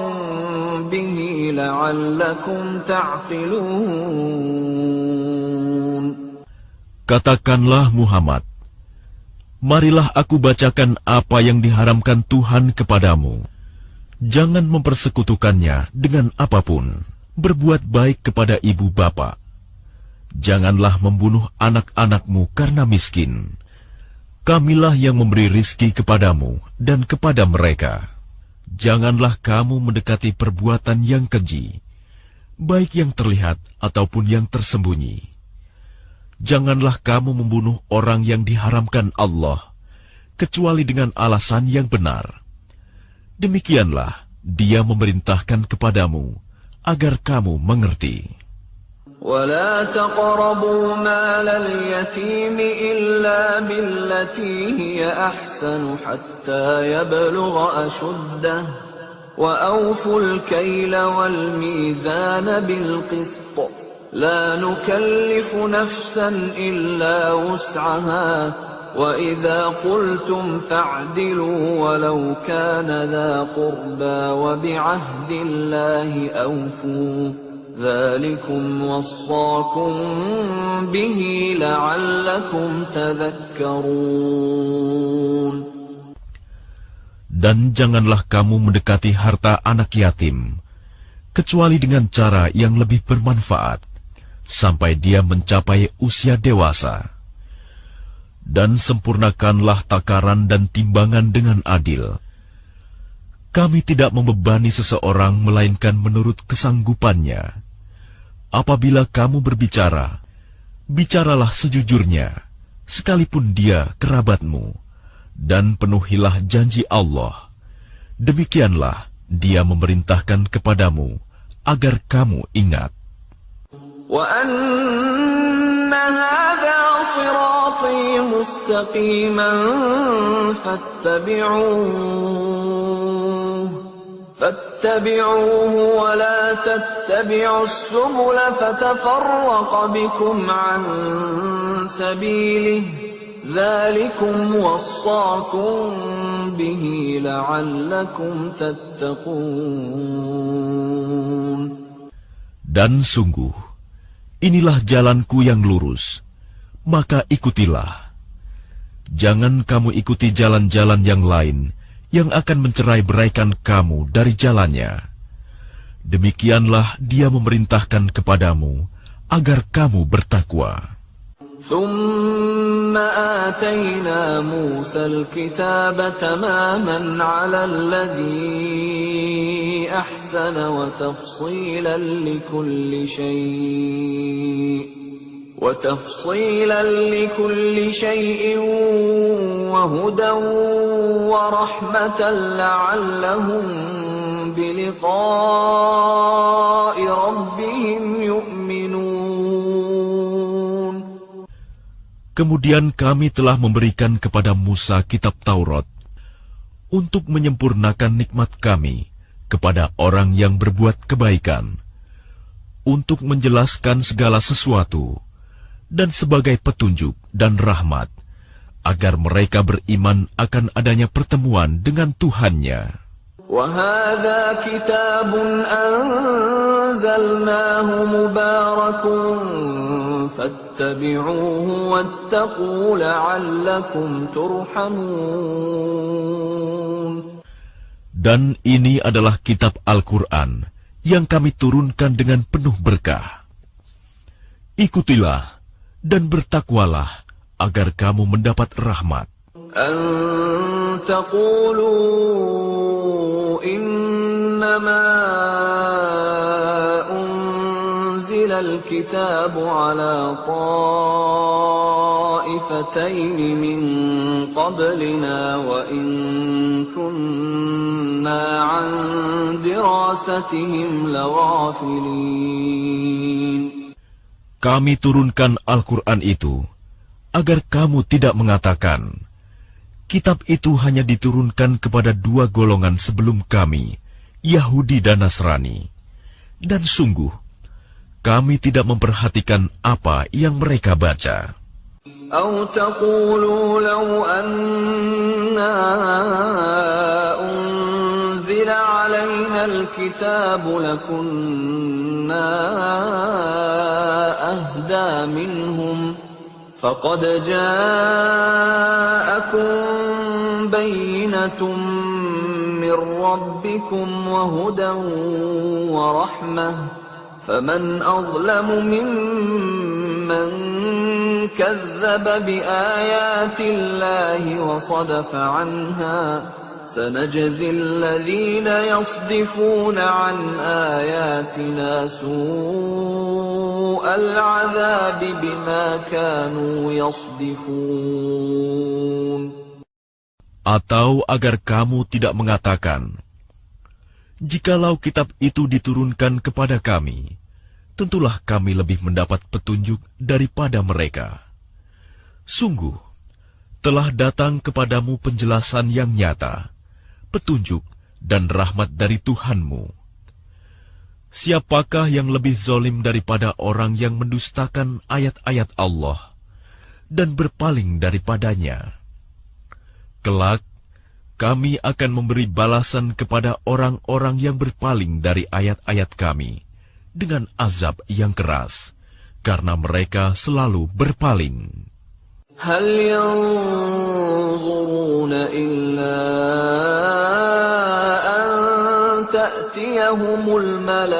به لعلكم تعقلون. Katakanlah Muhammad, marilah aku bacakan apa yang diharamkan Tuhan kepadamu. Jangan mempersekutukannya dengan apapun. Berbuat baik kepada ibu bapa. Janganlah membunuh anak-anakmu karena miskin. Kamilah yang memberi rizki kepadamu dan kepada mereka. Janganlah kamu mendekati perbuatan yang keji, baik yang terlihat ataupun yang tersembunyi. Janganlah kamu membunuh orang yang diharamkan Allah, kecuali dengan alasan yang benar. Demikianlah Dia memerintahkan kepadamu, agar kamu mengerti. ولا تقربوا مال اليتيم إلا بالتي هي أحسن حتى يبلغ أشده وأوفوا الكيل والميزان بالقسط لا نكلف نفسا إلا وسعها وإذا قلتم فاعدلوا ولو كان ذا قربى وبعهد الله أوفوا ذلكم وصاكم به لعلكم تذكرون. Dan janganlah kamu mendekati harta anak yatim, kecuali dengan cara yang lebih bermanfaat, sampai dia mencapai usia dewasa. Dan sempurnakanlah takaran dan timbangan dengan adil. Kami tidak membebani seseorang melainkan menurut kesanggupannya. Apabila kamu berbicara, bicaralah sejujurnya, sekalipun dia kerabatmu, dan penuhilah janji Allah. Demikianlah Dia memerintahkan kepadamu, agar kamu ingat. وَأَنَّ هَذَا صِرَاطِي مُسْتَقِيمًا فاتبعوه ولا تتبعوا السبل فتفرق بكم عن سبيله ذلكم وصاكم به لعلكم تتقون. Dan sungguh, inilah jalanku yang lurus, maka ikutilah. Jangan kamu ikuti jalan-jalan yang lain, yang akan mencerai-beraikan kamu dari jalannya. Demikianlah Dia memerintahkan kepadamu, agar kamu bertakwa. ثم آتينا موسى الكتاب تماما على الذي أحسن وتفصيلا لكل شيء وهدى ورحمة لعلهم بلقاء ربهم يؤمنون. Kemudian kami telah memberikan kepada Musa kitab Taurat untuk menyempurnakan nikmat kami kepada orang yang berbuat kebaikan, untuk menjelaskan segala sesuatu, dan sebagai petunjuk dan rahmat, agar mereka beriman akan adanya pertemuan dengan Tuhannya. وَهَذَا كِتَابٌ أَنزَلْنَاهُ مُبَارَكٌ فَاتَّبِعُوهُ وَاتَّقُوا لَعَلَّكُمْ تُرْحَمُونَ. Dan ini adalah kitab Al-Quran yang kami turunkan dengan penuh berkah. Ikutilah dan bertakwalah agar kamu mendapat rahmat. أَن تَقُولُوا إِنَّمَا أُنزِلَ الْكِتَابُ عَلَى طَائِفَتَيْنِ مِنْ قَبْلِنَا وَإِنْ كُنَّا عَنْ دِرَاسَتِهِمْ لَغَافِلِينَ. Kami turunkan Al-Quran itu agar kamu tidak mengatakan, kitab itu hanya diturunkan kepada dua golongan sebelum kami, Yahudi dan Nasrani. Dan sungguh, kami tidak memperhatikan apa yang mereka baca. أَوْ تَقُولُوا لَوْ أَنَّا أُنزِلَ عَلَيْنَا الْكِتَابُ لَكُنَّا أَهْدَى مِنْهُمْ فَقَدْ جَاءَكُمْ بَيِّنَةٌ مِّن رَّبِّكُمْ وَهُدًى وَرَحْمَةٌ فَمَنْ أَظْلَمُ مِمَّنْ كَذَّبَ بِآيَاتِ اللَّهِ وَصَدَفَ عَنْهَا سَنَجْزِي الَّذِينَ يَصْدِفُونَ عَنْ آيَاتِنَا سُوءَ الْعَذَابِ بِمَا كَانُوا يَصْدِفُونَ. Atau agar kamu tidak mengatakan, jikalau kitab itu diturunkan kepada kami, tentulah kami lebih mendapat petunjuk daripada mereka. Sungguh, telah datang kepadamu penjelasan yang nyata, petunjuk dan rahmat dari Tuhanmu. Siapakah yang lebih zalim daripada orang yang mendustakan ayat-ayat Allah dan berpaling daripadanya? Kelak, kami akan memberi balasan kepada orang-orang yang berpaling dari ayat-ayat kami dengan azab yang keras, karena mereka selalu berpaling. هل ينظرون إلا أن تأتيهم الملائكة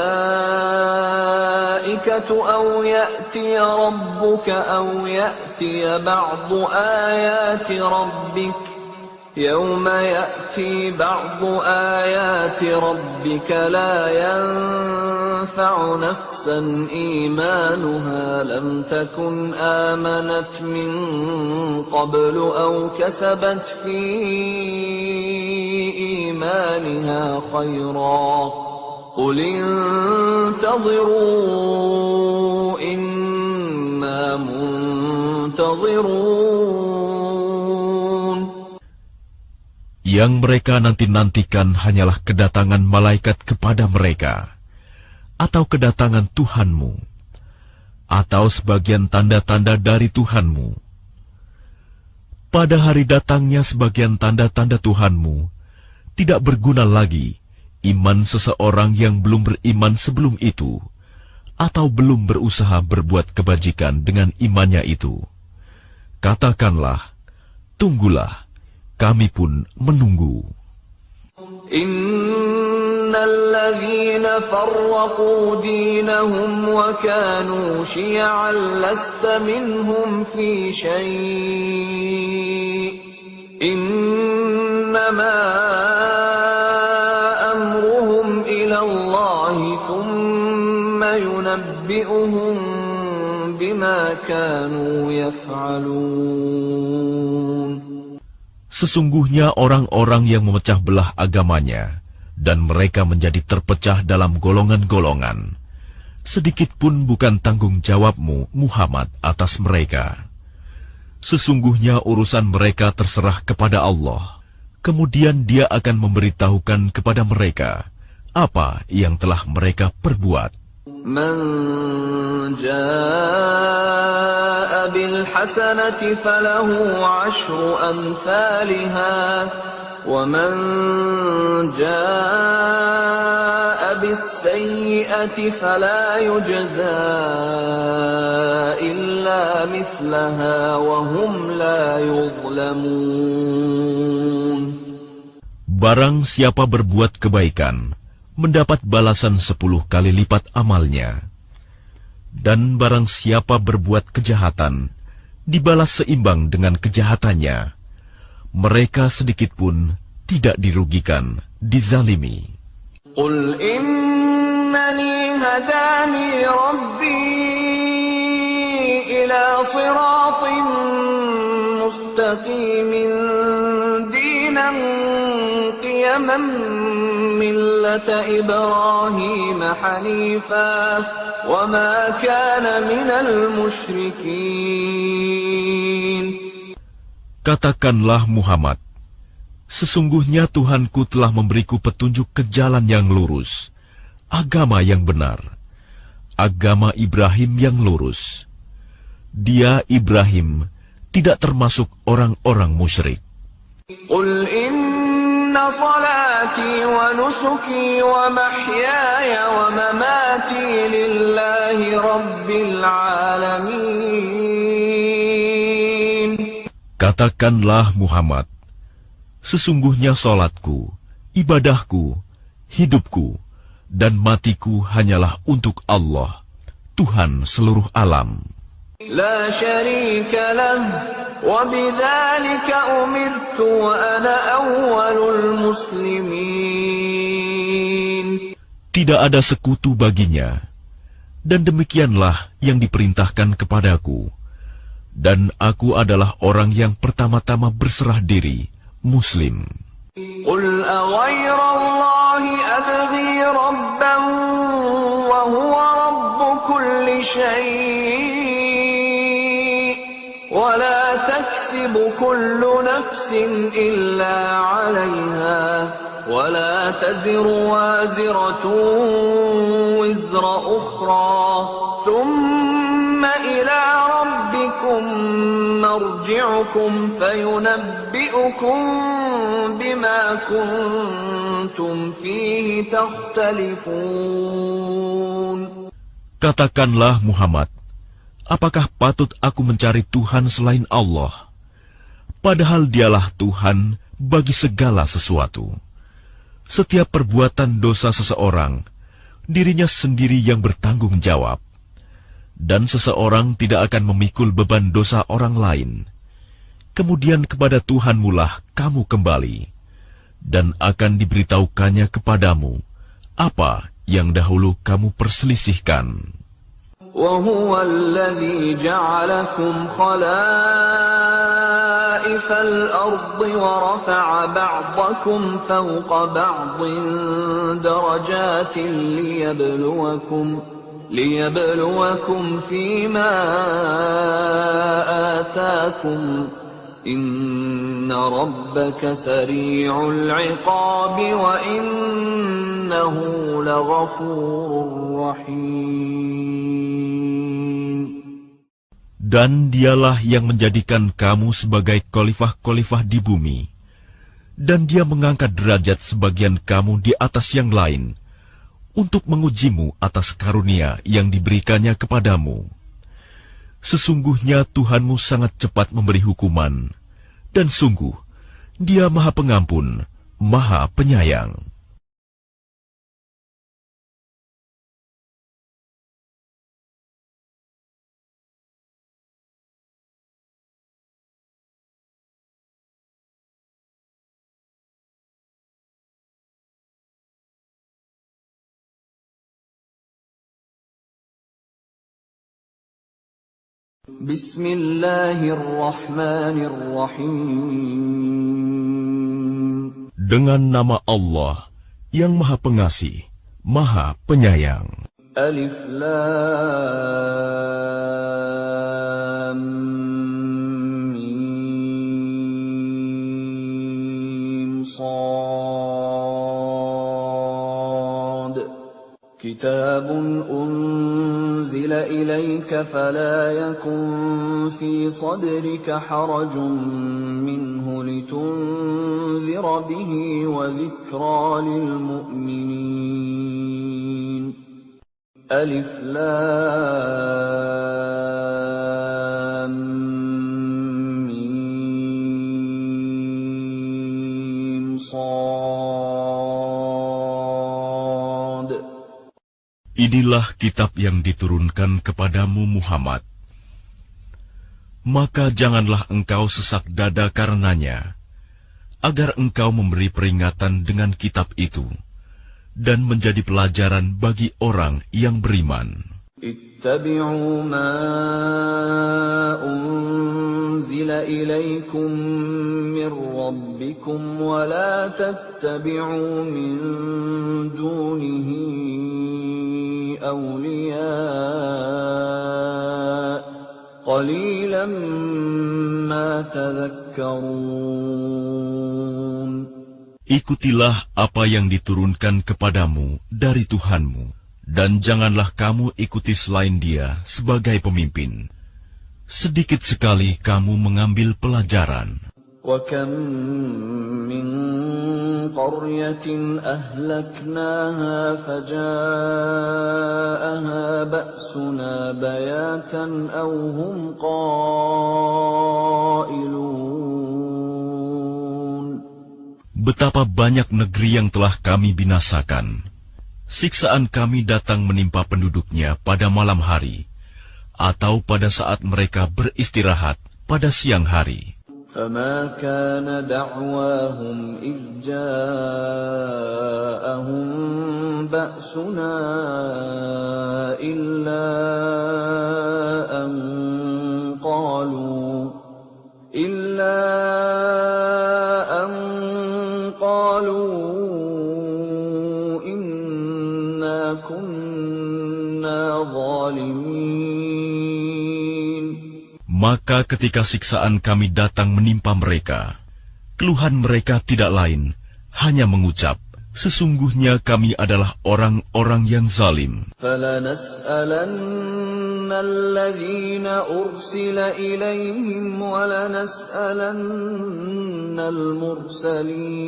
أو يأتي ربك أو يأتي بعض آيات ربك يوم يأتي بعض آيات ربك لا ينفع نفسا إيمانها لم تكن آمنت من قبل أو كسبت في إيمانها خيرا قل انتظروا إنا منتظرون. Yang mereka nanti-nantikan hanyalah kedatangan malaikat kepada mereka, atau kedatangan Tuhanmu, atau sebagian tanda-tanda dari Tuhanmu. Pada hari datangnya sebagian tanda-tanda Tuhanmu, tidak berguna lagi iman seseorang yang belum beriman sebelum itu, atau belum berusaha berbuat kebajikan dengan imannya itu. Katakanlah, tunggulah, kami pun menunggu. الذين فرقوا دينهم وكانوا شيعا لست منهم في شيء إنما أمرهم إلى الله ثم ينبئهم بما كانوا يفعلون. Sesungguhnya orang-orang yang memecah belah agamanya dan mereka menjadi terpecah dalam golongan-golongan, sedikit pun bukan tanggung jawabmu, Muhammad, atas mereka. Sesungguhnya urusan mereka terserah kepada Allah. Kemudian Dia akan memberitahukan kepada mereka apa yang telah mereka perbuat. Man jaa bil hasanati falahu 'ashru amsalha wa man jaa bis sayyi'ati fala yujza illa mithlaha wa hum la yuzlamun. Barang siapa berbuat kebaikan, mendapat balasan 10 kali lipat amalnya. Dan barang siapa berbuat kejahatan, dibalas seimbang dengan kejahatannya. Mereka sedikit pun tidak dirugikan, dizalimi. Qul innani hadani rabbi ila siratin mustaqimin dinan qiyaman millata Ibrahim hanifan wa ma kana minal musyrikin. Katakanlah Muhammad, sesungguhnya Tuhanku telah memberiku petunjuk ke jalan yang lurus, agama yang benar, agama Ibrahim yang lurus. Dia, Ibrahim, tidak termasuk orang-orang musyrik. Qul inna salati wa nusuki wa mahyaya wa mamati lillahi rabbil alamin. Katakanlah Muhammad, sesungguhnya salatku, ibadahku, hidupku, dan matiku hanyalah untuk Allah, Tuhan seluruh alam. La syarika lah, wa bidzalika umirtu wa ana awwalul muslimin. Tidak ada sekutu baginya, dan demikianlah yang diperintahkan kepadaku. Dan aku adalah orang yang pertama-tama berserah diri, Muslim. Qul aghayrallahi abghi rabban wa huwa rabbu kulli syai' wa la taksibu kullu nafsin illa 'alayha wa la taziru waziratun wizra ukhra thumma ila rabbikum marji'ukum fayunabbi'ukum bima kuntum fihi takhtalifun. Katakanlah Muhammad, apakah patut aku mencari Tuhan selain Allah? Padahal Dialah Tuhan bagi segala sesuatu. Setiap perbuatan dosa seseorang, dirinya sendiri yang bertanggung jawab. Dan seseorang tidak akan memikul beban dosa orang lain. Kemudian kepada Tuhanmu lah kamu kembali, dan akan diberitahukannya kepadamu apa yang dahulu kamu perselisihkan. وَهُوَ الَّذِي جَعَلَكُمْ خَلَائِفَ الْأَرْضِ وَرَفَعَ بَعْضَكُمْ فَوْقَ بَعْضٍ دَرَجَاتٍ لِيَبْلُوَكُمْ فِيمَا آتَاكُمْ إِنَّ رَبَّكَ سَرِيعُ الْعِقَابِ وَإِنَّهُ لَغَفُورٌ رَّحِيمٌ. Dan Dialah yang menjadikan kamu sebagai khalifah-khalifah di bumi, dan Dia mengangkat derajat sebagian kamu di atas yang lain, untuk mengujimu atas karunia yang diberikannya kepadamu. Sesungguhnya Tuhanmu sangat cepat memberi hukuman, dan sungguh Dia Maha Pengampun, Maha Penyayang. Bismillahirrahmanirrahim. Dengan nama Allah yang Maha Pengasih, Maha Penyayang. Alif Lam كتاب أنزل إليك فلا يكن في صدرك حرج منه لتنذر به وذكرى للمؤمنين. ألف لام ميم صاد. Inilah kitab yang diturunkan kepadamu Muhammad. Maka janganlah engkau sesak dada karenanya, agar engkau memberi peringatan dengan kitab itu, dan menjadi pelajaran bagi orang yang beriman. Ittabi'u ma unzila ilaykum min rabbikum wa la tattabi'u min dunihi awliya qalilan ma tadhakkarun. Ikutilah apa yang diturunkan kepadamu dari Tuhanmu, dan janganlah kamu ikuti selain Dia sebagai pemimpin. Sedikit sekali kamu mengambil pelajaran. وَكَمْ مِنْ قَرْيَةٍ أَهْلَكْنَاهَا فَجَاءَهَا بَأْسُنَا بَيَاتًا أَوْ هُمْ قَائِلُونَ. Betapa banyak negeri yang telah kami binasakan. Siksaan kami datang menimpa penduduknya pada malam hari, atau pada saat mereka beristirahat pada siang hari. فَمَا كَانَ دَعْوَاهُمْ إِذْ جَاءَهُمْ بَأْسُنَا إِلَّا أَنْ قَالُوا إِنَّا كُنَّا ظَالِمِينَ. Maka ketika siksaan kami datang menimpa mereka, keluhan mereka tidak lain, hanya mengucap, sesungguhnya kami adalah orang-orang yang zalim. فَلَنَسْأَلَنَّ الَّذِينَ أُرْسِلَ إِلَيْهِمْ وَلَنَسْأَلَنَّ الْمُرْسَلِينَ.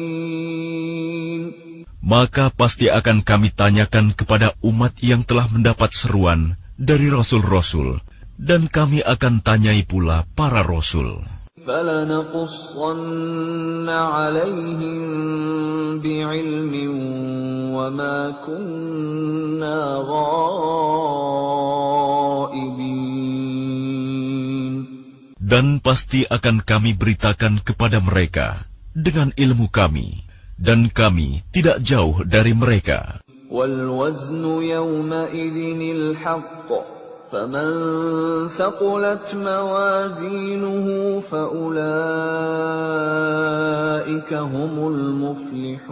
Maka pasti akan kami tanyakan kepada umat yang telah mendapat seruan dari rasul-rasul, dan kami akan tanyai pula para rasul. فَلَنَقُصَّنَّ عَلَيْهِمْ بِعِلْمٍ وَمَا كُنَّا غَائِبِينَ. Dan pasti akan kami beritakan kepada mereka dengan ilmu kami, dan kami tidak jauh dari mereka. وَالْوَزْنُ يَوْمَئِذٍ الْحَقُّ فَمَنْ ثَقُلَتْ مَوَازِينُهُ فَأُولَئِكَ هُمُ الْمُفْلِحُونَ.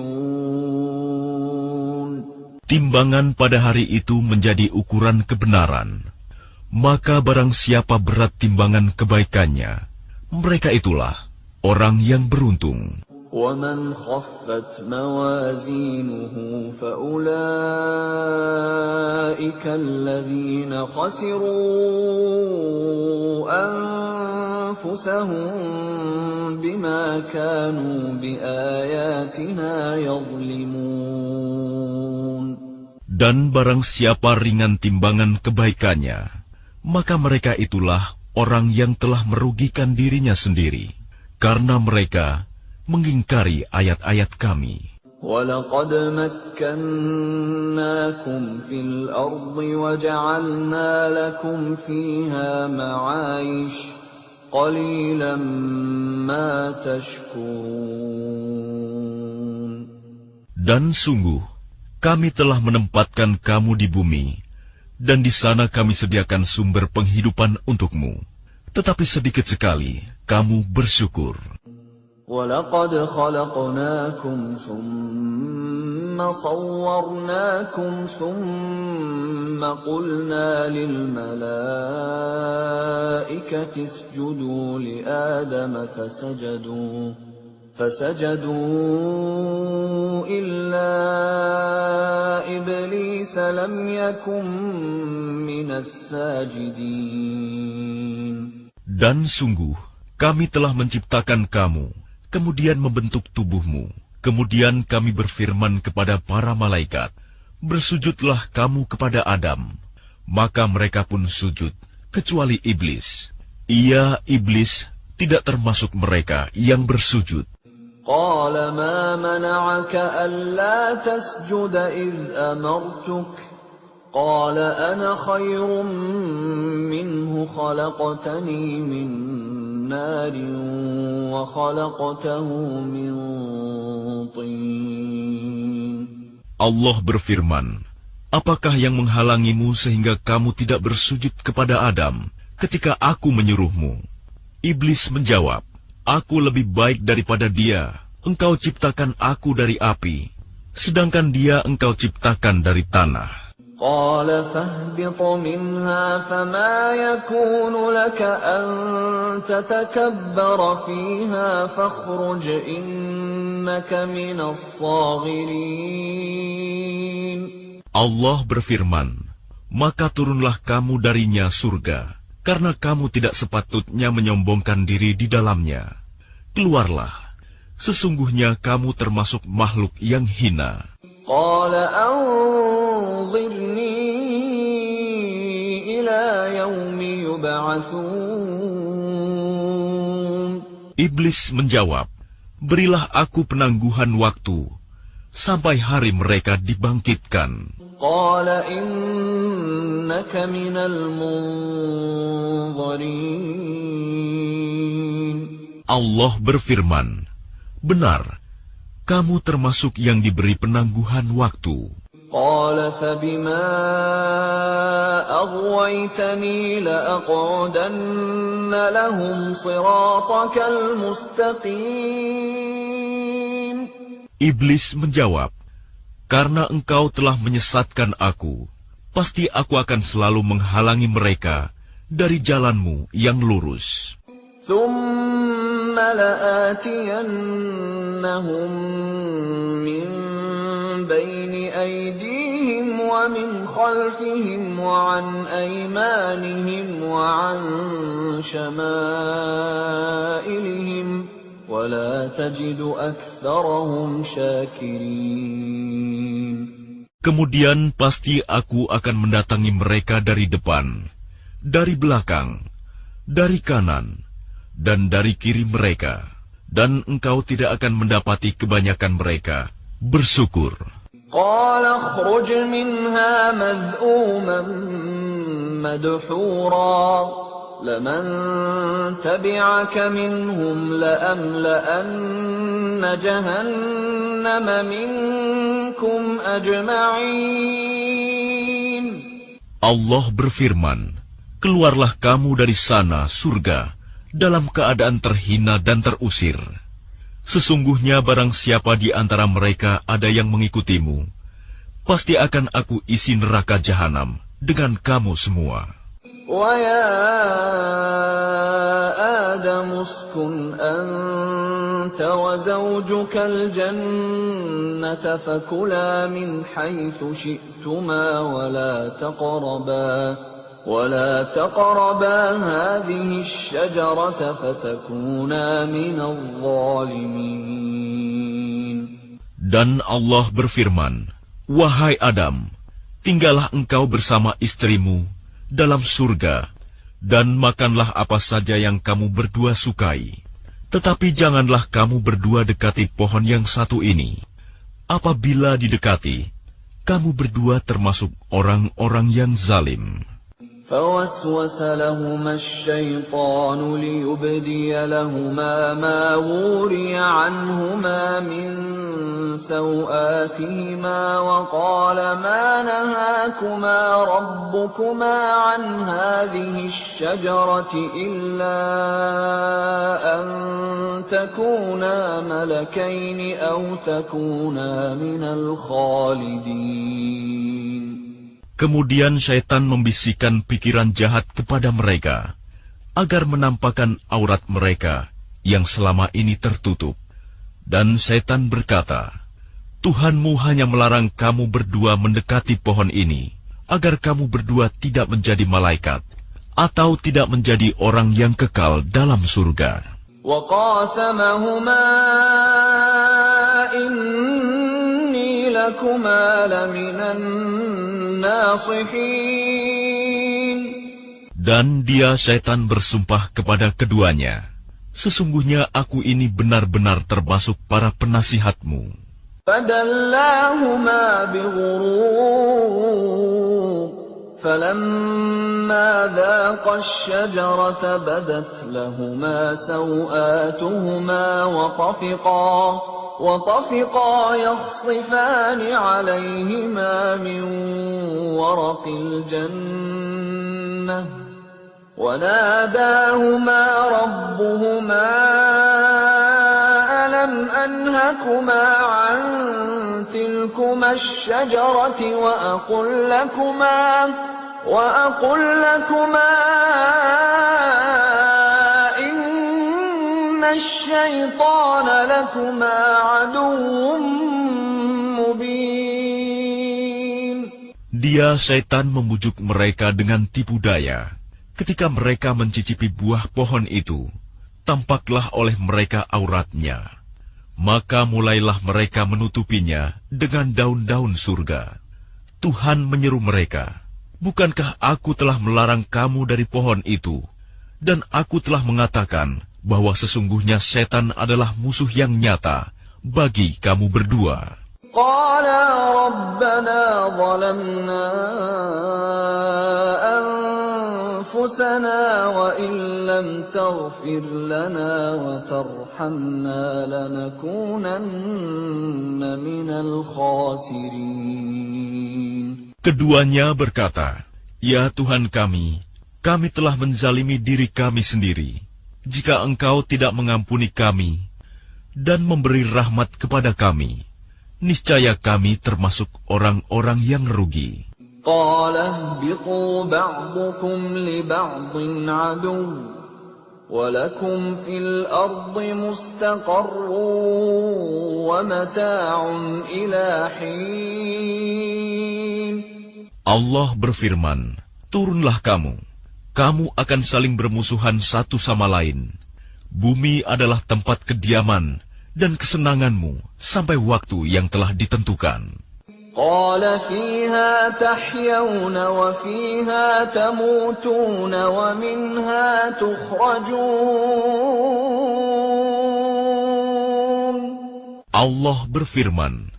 Timbangan pada hari itu menjadi ukuran kebenaran. Maka barang siapa berat timbangan kebaikannya, mereka itulah orang yang beruntung. وَمَنْ خَفَّتْ مَوَازِينُهُ فَأُولَئِكَ الَّذِينَ خَسِرُوا أَنفُسَهُمْ بِمَا كَانُوا بِآيَاتِنَا يَظْلِمُونَ. Dan barang siapa ringan timbangan kebaikannya, maka mereka itulah orang yang telah merugikan dirinya sendiri, karena mereka mengingkari ayat-ayat kami. وَلَقَدْ مَكَّنَّاكُمْ فِي الْأَرْضِ وَجَعَلْنَا لَكُمْ فِيهَا مَعَايِشَ قَلِيلًا مَا تَشْكُرُونَ. Dan sungguh, kami telah menempatkan kamu di bumi, dan di sana kami sediakan sumber penghidupan untukmu. Tetapi sedikit sekali kamu bersyukur. وَلَقَدْ خَلَقْنَاكُمْ ثُمَّ صَوَّرْنَاكُمْ ثُمَّ قُلْنَا لِلْمَلَائِكَةِ اسْجُدُوا لِآدَمَ فَسَجَدُوا إِلَّا إِبْلِيسَ إبليس لم يكن من الساجدين. Dan sungguh, kami telah menciptakan kamu, kemudian membentuk tubuhmu. Kemudian kami berfirman kepada para malaikat, bersujudlah kamu kepada Adam. Maka mereka pun sujud, kecuali iblis. Ia, iblis, tidak termasuk mereka yang bersujud. قال ما منعك ألا تسجد إذ أمرتك قال أنا خير منه خلقتني من نار وخلقته من طين. Allah berfirman, apakah yang menghalangimu sehingga kamu tidak bersujud kepada Adam ketika aku menyuruhmu? Iblis menjawab, aku lebih baik daripada dia. Engkau ciptakan aku dari api, sedangkan dia engkau ciptakan dari tanah. قال فاهبط منها فما يكون لك أن تتكبر فيها فاخرج إنك من الصاغرين. Allah berfirman, maka turunlah kamu darinya surga, karena kamu tidak sepatutnya menyombongkan diri di dalamnya. Keluarlah, sesungguhnya kamu termasuk makhluk yang hina. قال أنظرني إلى يوم يبعثون. Iblis menjawab, berilah aku penangguhan waktu, sampai hari mereka dibangkitkan. قال إنك من المنظرين. Allah berfirman, benar, kamu termasuk yang diberi penangguhan waktu. قال فبما أغويتني لأقعدن لهم صراطك المستقيم. Iblis menjawab, karena engkau telah menyesatkan aku, pasti aku akan selalu menghalangi mereka dari jalanmu yang lurus. ثم لآتينهم من بين أيديهم ومن خلفهم وعن أيمانهم وعن شمائلهم ولا تجد أكثرهم شاكرين. Kemudian pasti aku akan mendatangi mereka dari depan, dari belakang, dari kanan, dan dari kiri mereka, dan engkau tidak akan mendapati kebanyakan mereka bersyukur. قال اخرج منها مذءوما مدحورا لمن تبعك منهم لأملأن جهنم منكم أجمعين. Allah berfirman, keluarlah kamu dari sana, surga, dalam keadaan terhina dan terusir. Sesungguhnya barang siapa di antara mereka ada yang mengikutimu, pasti akan aku isi neraka jahanam dengan kamu semua. وَيَا آدَمُ اسْكُنْ أَنْتَ وَزَوْجُكَ الْجَنَّةَ فَكُلَا مِنْ حَيْثُ شِئْتُمَا ولا تقربا هذه الشجرة فتكونا من الظالمين. Dan Allah berfirman, wahai Adam, tinggallah engkau bersama istrimu dalam surga, dan makanlah apa saja yang kamu berdua sukai. Tetapi janganlah kamu berdua dekati pohon yang satu ini. Apabila didekati, kamu berdua termasuk orang-orang yang zalim. فوسوس لهما الشيطان ليبدي لهما ما وري عنهما من سوآتهما وقال ما نهاكما ربكما عن هذه الشجرة إلا أن تكونا ملكين أو تكونا من الخالدين. Kemudian syaitan membisikkan pikiran jahat kepada mereka, agar menampakkan aurat mereka yang selama ini tertutup. Dan syaitan berkata, Tuhanmu hanya melarang kamu berdua mendekati pohon ini, agar kamu berdua tidak menjadi malaikat, atau tidak menjadi orang yang kekal dalam surga. وَقَاسَمَهُمَا إِنِّي لَكُمَا لَمِنَ النَّاصِحِينَ. Dan dia setan bersumpah kepada keduanya, sesungguhnya aku ini benar-benar termasuk para penasihatmu. فَدَلَّاهُمَا بِغُرُورٍ فَلَمَّا ذَاقَا الشَّجَرَةَ بَدَتْ لَهُمَا سَوْآتُهُمَا وَطَفِقَا يَخْصِفَانِ عَلَيْهِمَا مِنْ وَرَقِ الْجَنَّةِ وَنَادَاهُمَا رَبُّهُمَا أَلَمْ أَنْهَكُمَا عَنْ تِلْكُمَا الشَّجَرَةِ وَأَقُلْ لَكُمَا إِنَّ الشَّيْطَانَ لَكُمَا عَدُوٌّ مُبِينٌ. Dia setan membujuk mereka dengan tipu daya. Ketika mereka mencicipi buah pohon itu, tampaklah oleh mereka auratnya. Maka mulailah mereka menutupinya dengan daun-daun surga. Tuhan menyeru mereka, "Bukankah aku telah melarang kamu dari pohon itu? Dan aku telah mengatakan bahwa sesungguhnya setan adalah musuh yang nyata bagi kamu berdua." قَالَا رَبَّنَا ظَلَمْنَا أَنفُسَنَا وَإِن لَّمْ تَغْفِرْ لَنَا وَتَرْحَمْنَا لَنَكُونَنَّ مِنَ الْخَاسِرِينَ. Keduanya berkata, "Ya Tuhan kami telah menzalimi diri kami sendiri. Jika Engkau tidak mengampuni kami dan memberi rahmat kepada kami, niscaya kami termasuk orang-orang yang rugi." قَالَ اهْبِطُوا بَعْضُكُمْ لِبَعْضٍ عَدُوٌّ وَلَكُمْ فِي الْأَرْضِ مُسْتَقَرٌّ وَمَتَاعٌ إِلَى حِينٍ. Allah berfirman, "Turunlah kamu akan saling bermusuhan satu sama lain. Bumi adalah tempat kediaman dan kesenanganmu sampai waktu yang telah ditentukan." قَالَ فِيهَا تَحْيَوْنَ وَفِيهَا تَمُوتُونَ وَمِنْهَا تُخْرَجُونَ. Allah berfirman,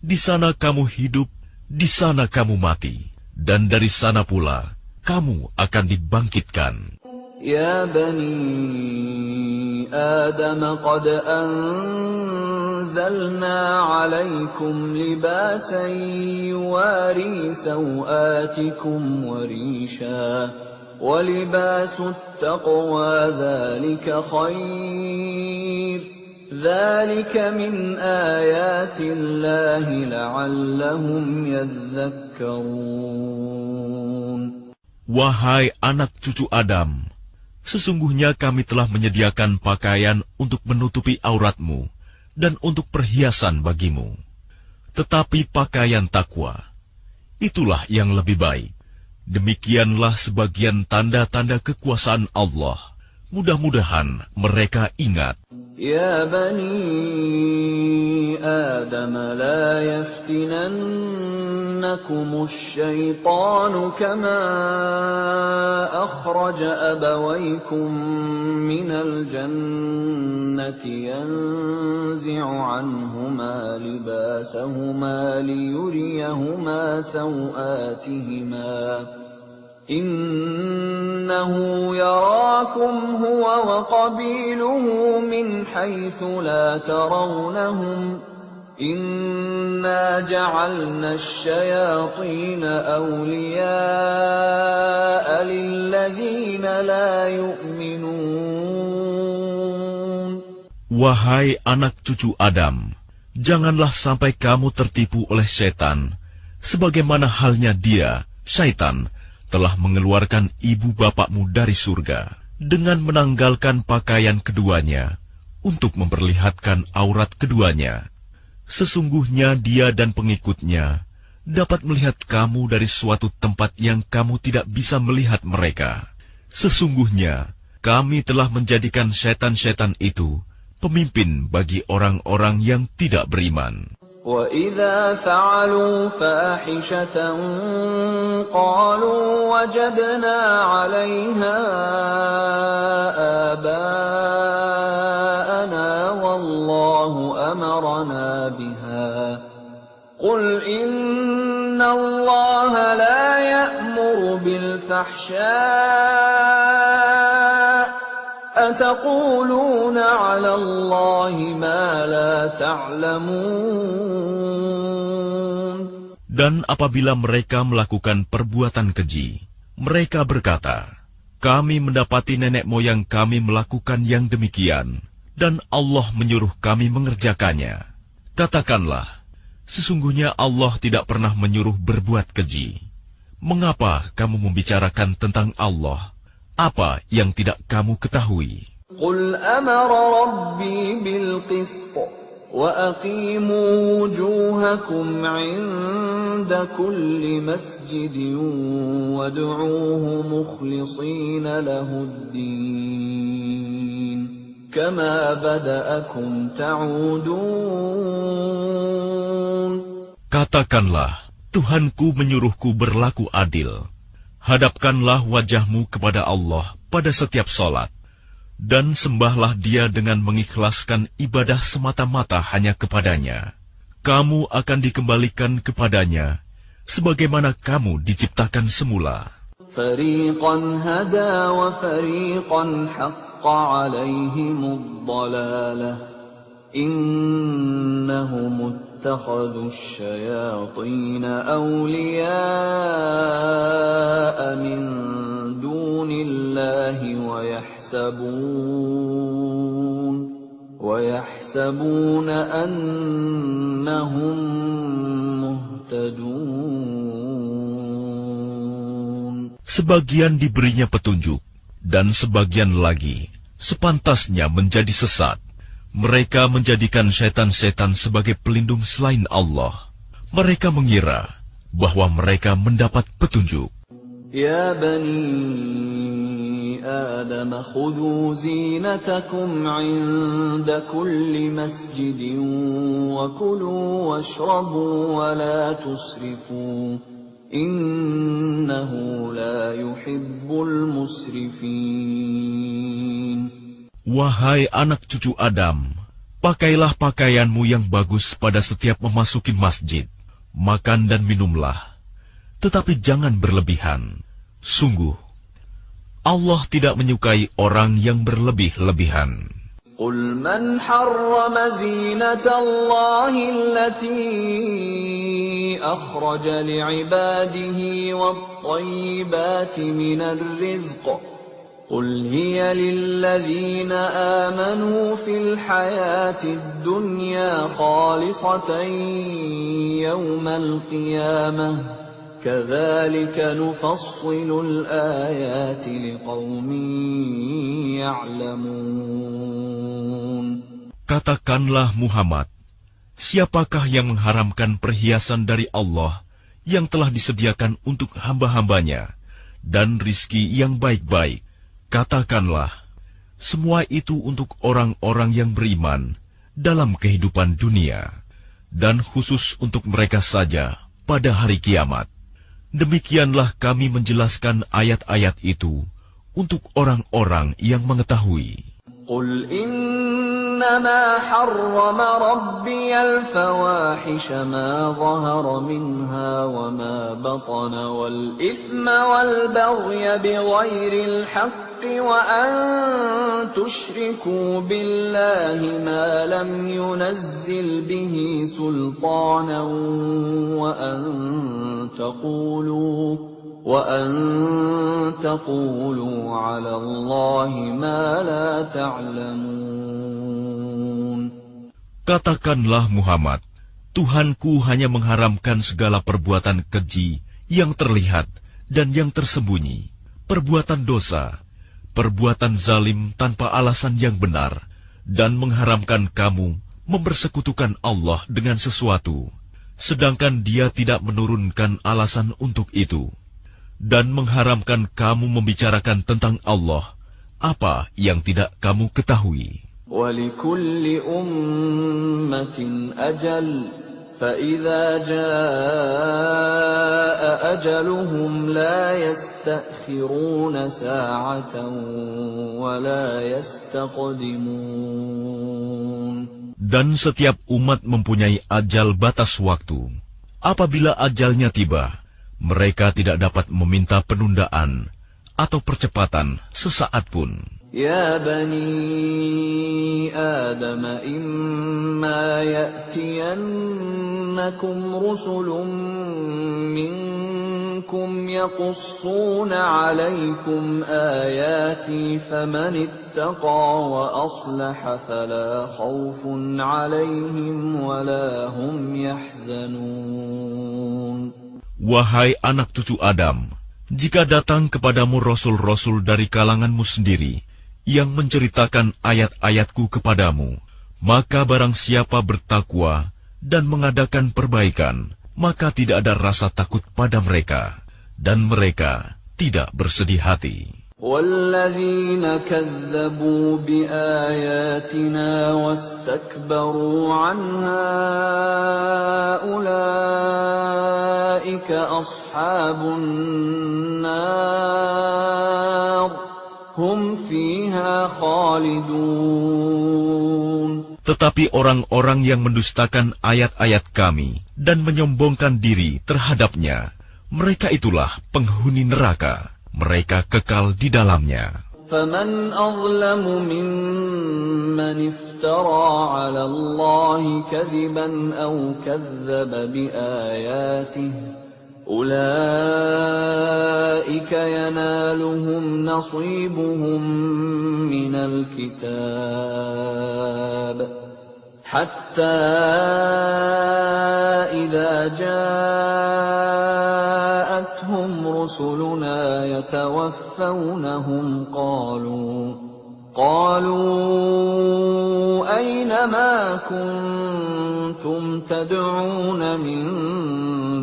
"Di sana kamu hidup, di sana kamu mati, dan dari sana pula kamu akan dibangkitkan." يَا بَنِي آدَمَ قَدْ أَنزَلْنَا عَلَيْكُمْ لِبَاسًا يُوَارِي سَوْآتِكُمْ وَرِيشًا وَلِبَاسُ التَّقْوَى ذَلِكَ خَيْرٌ ذَلِكَ مِنْ آيَاتِ اللَّهِ لَعَلَّهُمْ يَذَّكَّرُونَ. Wahai anak cucu Adam, sesungguhnya kami telah menyediakan pakaian untuk menutupi auratmu dan untuk perhiasan bagimu. Tetapi pakaian takwa, itulah yang lebih baik. Demikianlah sebagian tanda-tanda kekuasaan Allah. Mudah-mudahan mereka ingat. يَا بَنِي آدَمَ لَا يَفْتِنَنَّكُمُ الشَّيْطَانُ كَمَا أَخْرَجَ أَبَوَيْكُمْ مِنَ الْجَنَّةِ يَنزِعُ عَنْهُمَا لِبَاسَهُمَا لِيُرِيَهُمَا سَوْآتِهِمَا إِنَّهُ يَرَاكُمْ هُوَ وَقَبِيلُهُ مِنْ حَيْثُ لَا تَرَوْنَهُمْ إِنَّا جَعَلْنَا الشَّيَاطِينَ أَوْلِيَاءَ لِلَّذِينَ لَا يُؤْمِنُونَ. Wahai anak cucu Adam, janganlah sampai kamu tertipu oleh setan, sebagaimana halnya dia, syaitan, telah mengeluarkan ibu bapakmu dari surga dengan menanggalkan pakaian keduanya untuk memperlihatkan aurat keduanya. Sesungguhnya dia dan pengikutnya dapat melihat kamu dari suatu tempat yang kamu tidak bisa melihat mereka. Sesungguhnya kami telah menjadikan setan-setan itu pemimpin bagi orang-orang yang tidak beriman. وَإِذَا فَعَلُوا فَاحِشَةً قَالُوا وَجَدْنَا عَلَيْهَا آبَاءَنَا وَاللَّهُ أَمَرَنَا بِهَا قُلْ إِنَّ اللَّهَ لَا يَأْمُرُ بِالْفَحْشَاءِ أَتَقُولُونَ عَلَى اللَّهِ مَا لَا تَعْلَمُونَ. Dan apabila mereka melakukan perbuatan keji, mereka berkata, kami mendapati nenek moyang kami melakukan yang demikian, dan Allah menyuruh kami mengerjakannya. Katakanlah, sesungguhnya Allah tidak pernah menyuruh berbuat keji. Mengapa kamu membicarakan tentang Allah apa yang tidak kamu ketahui? قُلْ أَمَرَ رَبِّي بِالْقِسْطِ وَأَقِيمُوا وُجُوهَكُمْ عِندَ كُلِّ مَسْجِدٍ وَادْعُوهُ مُخْلِصِينَ لَهُ الدِّينَ كَمَا بَدَأَكُمْ تَعُودُونَ. Katakanlah, Tuhanku menyuruhku berlaku adil. Hadapkanlah wajahmu kepada Allah pada setiap salat, dan sembahlah Dia dengan mengikhlaskan ibadah semata-mata hanya kepadanya. Kamu akan dikembalikan kepadanya, sebagaimana kamu diciptakan semula. فَرِيقًا هَدَى وَفَرِيقًا حَقَّ عَلَيْهِمُ الضَّلَالَةُ إِنَّهُمُ اتَّخَذُوا الشَّيَاطِينَ أَوْلِيَاءَ مِن دُونِ اللَّهِ وَيَحْسَبُونَ أَنَّهُم مُهْتَدُونَ. Sebagian diberinya petunjuk, dan sebagian lagi sepantasnya menjadi sesat. Mereka menjadikan setan-setan sebagai pelindung selain Allah. Mereka mengira bahwa mereka mendapat petunjuk. Ya bani Adam, khudhu zinatakum 'inda kulli masjidin wa kulu washrabu wa la tusrifu. Innahu la yuhibbul musrifin. Wahai anak cucu Adam, pakailah pakaianmu yang bagus pada setiap memasuki masjid. Makan dan minumlah, tetapi jangan berlebihan. Sungguh, Allah tidak menyukai orang yang berlebih-lebihan. Qul man harrama zinatallahi allati akhraja li'ibadihi wat-tayyibati minar rizq. قُلْ هِيَ لِلَّذِينَ آمَنُوا فِي الْحَيَاةِ الدُّنْيَا خَالِصَةً يَوْمَ الْقِيَامَةِ كَذَلِكَ نُفَصِّلُ الْآيَاتِ لِقَوْمٍ يَعْلَمُونَ. Katakanlah Muhammad, siapakah yang mengharamkan perhiasan dari Allah yang telah disediakan untuk hamba-hambanya dan rizki yang baik-baik? Katakanlah, semua itu untuk orang-orang yang beriman dalam kehidupan dunia, dan khusus untuk mereka saja pada hari kiamat. Demikianlah kami menjelaskan ayat-ayat itu untuk orang-orang yang mengetahui. قُلْ إِنَّمَا حَرَّمَ رَبِّيَ الْفَوَاحِشَ مَا ظَهَرَ مِنْهَا وَمَا بَطَنَ وَالْإِثْمَ وَالْبَغْيَ بِغَيْرِ الْحَقِّ وَأَن تُشْرِكُوا بِاللَّهِ مَا لَمْ يُنَزِّلْ بِهِ سُلْطَانًا وَأَن تَقُولُوا عَلَى اللَّهِ مَا لَا تَعْلَمُونَ. Katakanlah Muhammad, Tuhanku hanya mengharamkan segala perbuatan keji yang terlihat dan yang tersembunyi, perbuatan dosa, perbuatan zalim tanpa alasan yang benar, dan mengharamkan kamu mempersekutukan Allah dengan sesuatu, sedangkan Dia tidak menurunkan alasan untuk itu, dan mengharamkan kamu membicarakan tentang Allah apa yang tidak kamu ketahui. وَلِكُلِّ أُمَّةٍ أَجَلٌ فَإِذَا جَاءَ أَجَلُهُمْ لَا يَسْتَأْخِرُونَ سَاعَةً وَلَا يَسْتَقْدِمُونَ. Dan setiap umat mempunyai ajal batas waktu. Apabila ajalnya tiba, mereka tidak dapat meminta penundaan atau percepatan sesaat pun. يا بني آدم إما يأتينكم رسل منكم يقصون عليكم آياتي فمن اتقى وأصلح فلا خوف عليهم ولا هم يحزنون. Wahai anak cucu Adam, jika datang kepadamu rasul-rasul dari kalanganmu sendiri, yang menceritakan ayat-ayatku kepadamu, maka barang siapa bertakwa dan mengadakan perbaikan, maka tidak ada rasa takut pada mereka, dan mereka tidak bersedih hati. وَالَّذِينَ كَذَّبُوا بِآيَاتِنَا وَاسْتَكْبَرُوا عَنْهَا أُولَئِكَ أَصْحَابُ النَّارِ هُمْ فِيهَا خَالِدُونَ. Tetapi orang-orang yang mendustakan ayat-ayat kami dan menyombongkan diri terhadapnya, mereka itulah penghuni neraka. Mereka kekal di dalamnya. فَمَنْ أَظْلَمُ مِمَّنِ افْتَرَى عَلَى اللَّهِ كَذِبًا أَوْ كَذَّبَ بِآيَاتِهِ أُولَئِكَ يَنَالُهُمْ نَصِيبُهُمْ مِنَ الْكِتَابِ حَتَّى إِذَا جَاءَتْهُمْ رُسُلُنَا يَتَوَفَّوْنَهُمْ قالوا أين ما كنتم تدعون من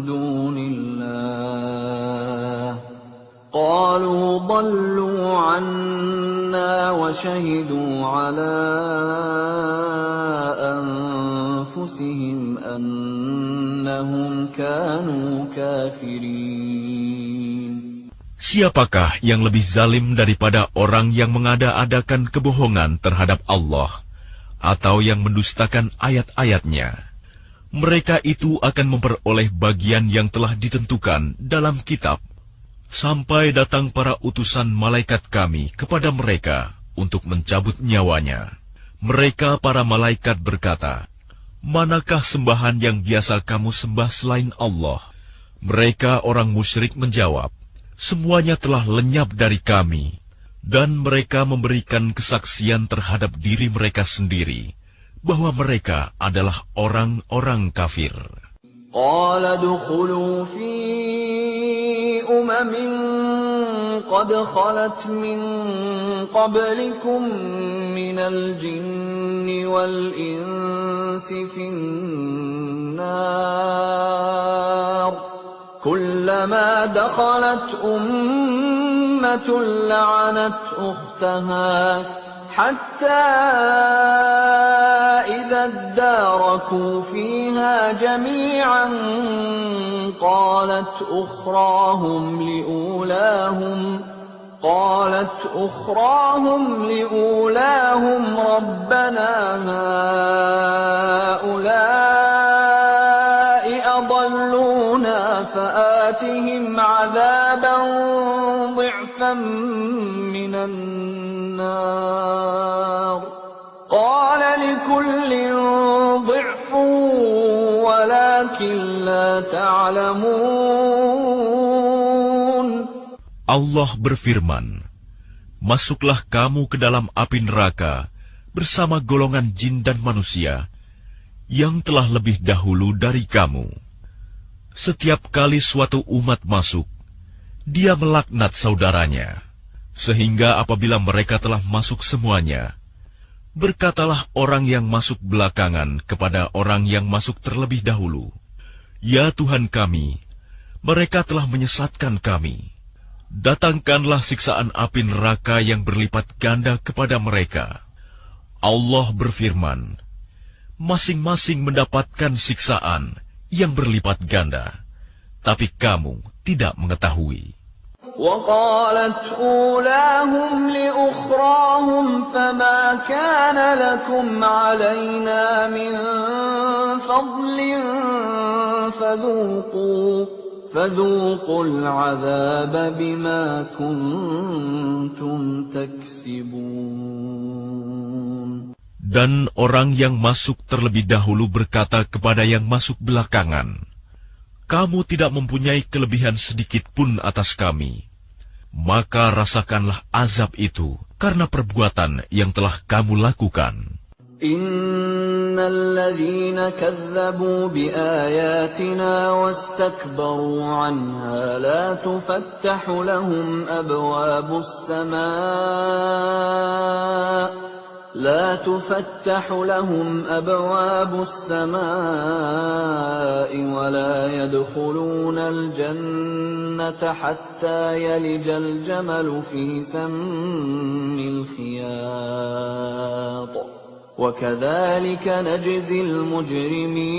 دون الله قالوا ضلوا عنا وشهدوا على أنفسهم أنهم كانوا كافرين. Siapakah yang lebih zalim daripada orang yang mengada-adakan kebohongan terhadap Allah atau yang mendustakan ayat-ayatnya? Mereka itu akan memperoleh bagian yang telah ditentukan dalam kitab, sampai datang para utusan malaikat kami kepada mereka untuk mencabut nyawanya. Mereka para malaikat berkata, "Manakah sembahan yang biasa kamu sembah selain Allah?" Mereka orang musyrik menjawab, "Semuanya telah lenyap dari kami," dan mereka memberikan kesaksian terhadap diri mereka sendiri bahwa mereka adalah orang-orang kafir. قَالَ ادْخُلُوا فِي أُمَمٍ قَدْ خَلَتْ مِنْ قَبْلِكُمْ مِنَ الْجِنِّ وَالْإِنسِ فِي النَّارِ كلما دخلت أمة لعنت أختها حتى إذا اداركوا فيها جميعا قالت أخراهم لأولاهم ربنا هؤلاء أضلونا فآتهم عذابا ضعفا من النار قال لكل ضعف ولكن لا تعلمون. Allah berfirman, "Masuklah kamu ke dalam api neraka bersama golongan jin dan manusia yang telah lebih dahulu dari kamu. Setiap kali suatu umat masuk, dia melaknat saudaranya, sehingga apabila mereka telah masuk semuanya, Berkatalah orang yang masuk belakangan kepada orang yang masuk terlebih dahulu, "Ya Tuhan kami, mereka telah menyesatkan kami. Datangkanlah siksaan api neraka yang berlipat ganda kepada mereka." Allah berfirman, "Masing-masing mendapatkan siksaan yang berlipat ganda, tapi kamu tidak mengetahui." وقالت أولاهم لأخراهم فما كان لكم علينا من فضل فذوقوا العذاب بما كنتم تكسبون. Dan orang yang masuk terlebih dahulu berkata kepada yang masuk belakangan, "Kamu tidak mempunyai kelebihan sedikit pun atas kami. Maka rasakanlah azab itu karena perbuatan yang telah kamu lakukan." Innal ladzina kazzabu biayatina wastakbaru anha la tufattahu lahum abwabus samaa لا تفتح لهم أبواب السماء ولا يدخلون الجنة حتى يلج الجمل في سم الخياط وكذلك نجزي المجرمين.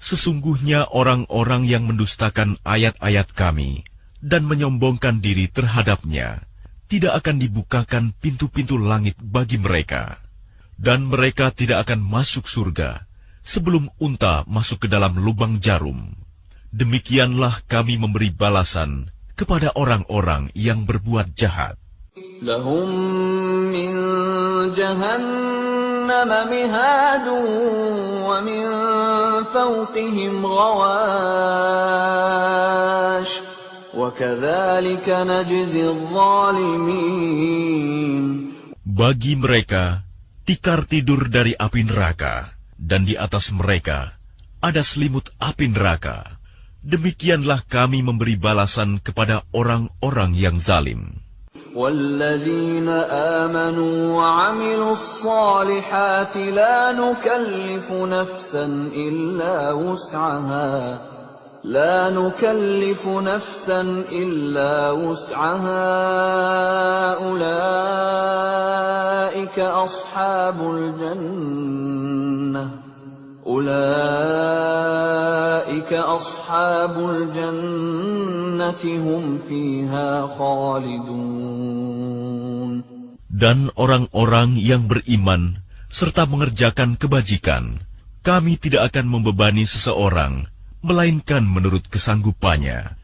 Sesungguhnya orang-orang yang mendustakan ayat-ayat kami dan menyombongkan diri terhadapnya, tidak akan dibukakan pintu-pintu langit bagi mereka, dan mereka tidak akan masuk surga sebelum unta masuk ke dalam lubang jarum. Demikianlah kami memberi balasan kepada orang-orang yang berbuat jahat. Lahum min jahannam mihadun wa min fawqihim ghawash. Bagi mereka, tikar tidur dari api neraka, dan di atas mereka ada selimut api neraka. Demikianlah kami memberi balasan kepada orang-orang yang zalim. وَالَّذِينَ آمَنُوا وَعَمِلُوا الصَّالِحَاتِ لَا نُكَلِّفُ نَفْسًا إِلَّا وُسْعَهَا أُولَئِكَ أَصْحَابُ الْجَنَّةِ هُمْ فِيهَا خَالِدُونَ. Dan orang-orang yang beriman serta mengerjakan kebajikan, kami tidak akan membebani seseorang melainkan menurut kesanggupannya.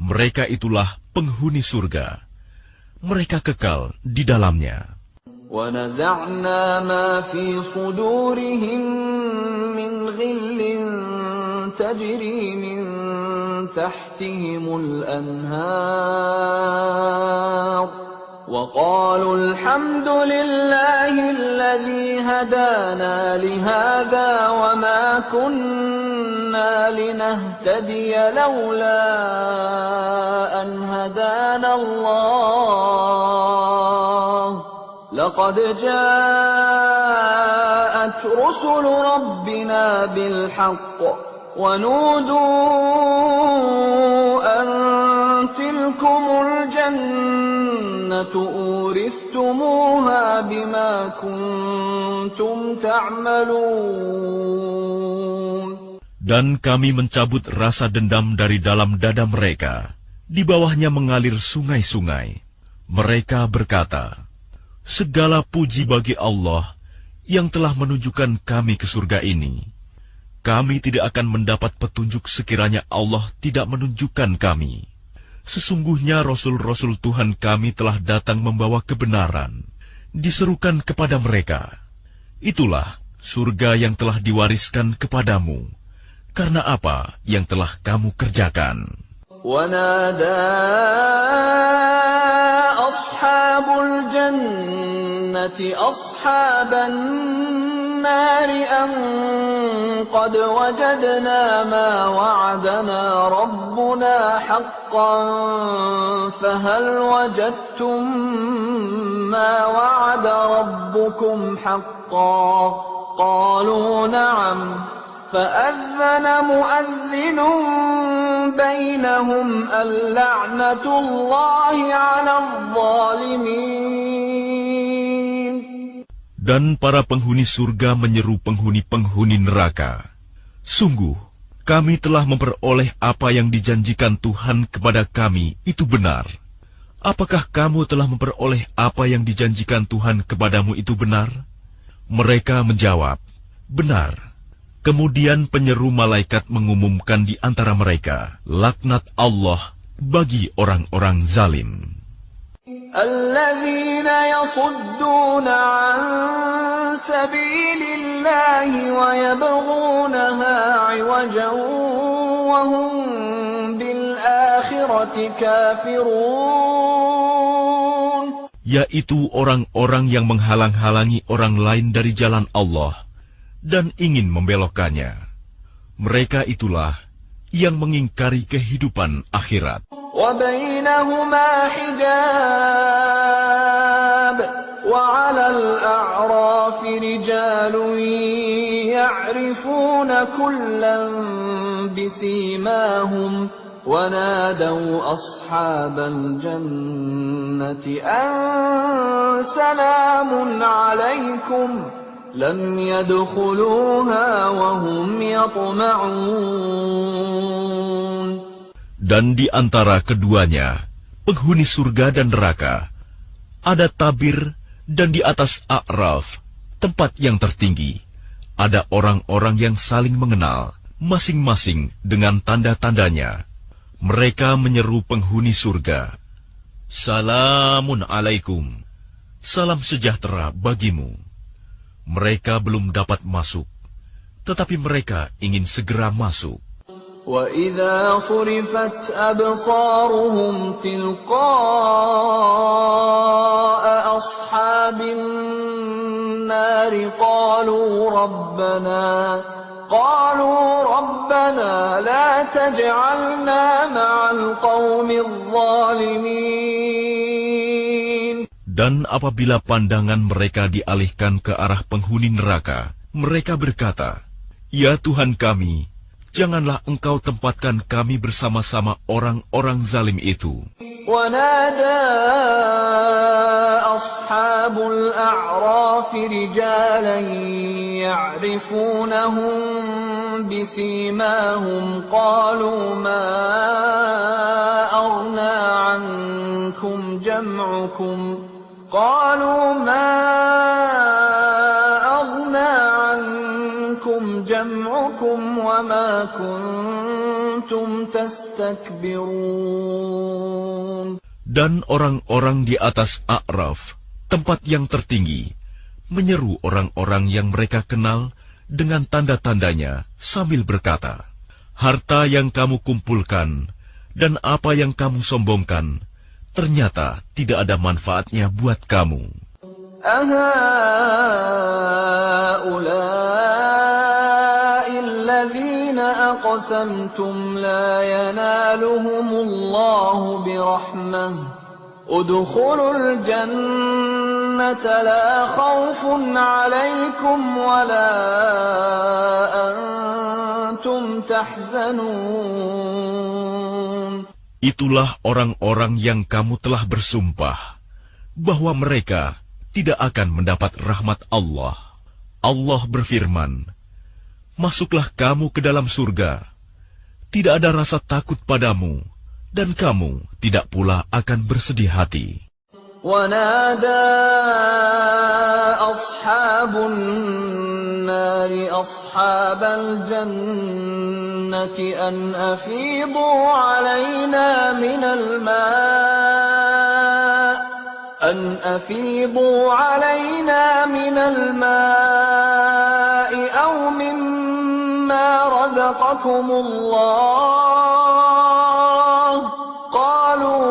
Mereka itulah penghuni surga. Mereka kekal di dalamnya. وَنَزَعْنَا مَا فِي صُدُورِهِم مِّنْ غِلٍّ تَجْرِي مِن تَحْتِهِمُ الْأَنْهَارُ وَقَالُوا الْحَمْدُ لِلَّهِ الَّذِي هَدَانَا لِهَذَا وَمَا كُنَّا لِنَهْتَدِيَ لَوْلَا أَنْ هَدَانَا اللَّهُ لَقَدْ جَاءَتْ رُسُلُ رَبِّنَا بِالْحَقِّ وَنُودُوا أَن تِلْكُمُ الْجَنَّةُ أُورِثْتُمُوهَا بِمَا كُنتُمْ تَعْمَلُونَ. Dan kami mencabut rasa dendam dari dalam dada mereka. Di bawahnya mengalir sungai-sungai. Mereka berkata, "Segala puji bagi Allah yang telah menunjukkan kami ke surga ini. Kami tidak akan mendapat petunjuk sekiranya Allah tidak menunjukkan kami. Sesungguhnya Rasul-Rasul Tuhan kami telah datang membawa kebenaran. Diserukan kepada mereka, itulah surga yang telah diwariskan kepadamu, karena apa yang telah kamu kerjakan." وَنَادَى أَصْحَابُ الْجَنَّةِ أَصْحَابَ النَّارِ النار أن قد وجدنا ما وعدنا ربنا حقا فهل وجدتم ما وعد ربكم حقا قالوا نعم فأذن مؤذن بينهم اللعنة الله على الظالمين. Dan para penghuni surga menyeru penghuni-penghuni neraka, "Sungguh, kami telah memperoleh apa yang dijanjikan Tuhan kepada kami itu benar. Apakah kamu telah memperoleh apa yang dijanjikan Tuhan kepadamu itu benar?" Mereka menjawab, "Benar." Kemudian penyeru malaikat mengumumkan di antara mereka, laknat Allah bagi orang-orang zalim. الذين يصدون عن سبيل الله ويبغونها عوجا وهم بالآخرة كافرون. Yaitu orang-orang yang menghalang-halangi orang lain dari jalan Allah dan ingin membelokkannya. Mereka itulah yang mengingkari kehidupan akhirat. وبينهما حجاب وعلى الأعراف رجال يعرفون كلا بسيماهم ونادوا أصحاب الجنة أن سلام عليكم لم يدخلوها وهم يطمعون. Dan di antara keduanya, penghuni surga dan neraka, ada tabir, dan di atas A'raf, tempat yang tertinggi, ada orang-orang yang saling mengenal, masing-masing dengan tanda-tandanya. Mereka menyeru penghuni surga, "Salamun alaikum, salam sejahtera bagimu." Mereka belum dapat masuk, tetapi mereka ingin segera masuk. وَإِذَا صُرِفَتْ أَبْصَارُهُمْ تِلْقَاءَ أَصْحَابِ النَّارِ قَالُوا رَبَّنَا لَا تَجْعَلْنَا مَعَ الْقَوْمِ الظَّالِمِينَ. Dan apabila pandangan mereka dialihkan ke arah penghuni neraka, mereka berkata, "Ya Tuhan kami, janganlah Engkau tempatkan kami bersama-sama orang-orang zalim itu." وَنَادَى أَصْحَابُ الْأَعْرَافِ رِجَالًا يَعْرِفُونَهُم بِسِيمَاهُمْ قَالُوا مَا أَغْنَىٰ عَنكُمْ جَمْعُكُمْ وَمَا كُنتُمْ تَسْتَكْبِرُونَ. Dan orang-orang di atas A'raf, tempat yang tertinggi, menyeru orang-orang yang mereka kenal dengan tanda-tandanya sambil berkata, "Harta yang kamu kumpulkan dan apa yang kamu sombongkan, ternyata tidak ada manfaatnya buat kamu." أَهَٰؤُلَاءِ الَّذِينَ أَقْسَمْتُمْ لَا يَنَالُهُمُ اللَّهُ بِرَحْمَةٍ ادْخُلُوا الْجَنَّةَ لَا خَوْفٌ عَلَيْكُمْ وَلَا أَنتُمْ تَحْزَنُونَ. Itulah orang-orang yang kamu telah bersumpah bahwa mereka tidak akan mendapat rahmat Allah. Allah berfirman, "Masuklah kamu ke dalam surga. Tidak ada rasa takut padamu, dan kamu tidak pula akan bersedih hati." وَنَادَى أَصْحَابُ النَّارِ أَصْحَابَ الْجَنَّةِ أَنْ أَفِيضُوا عَلَيْنَا مِنَ الْمَاءِ أَوْ مِمَّا رَزَقَكُمُ اللَّهُ قَالُوا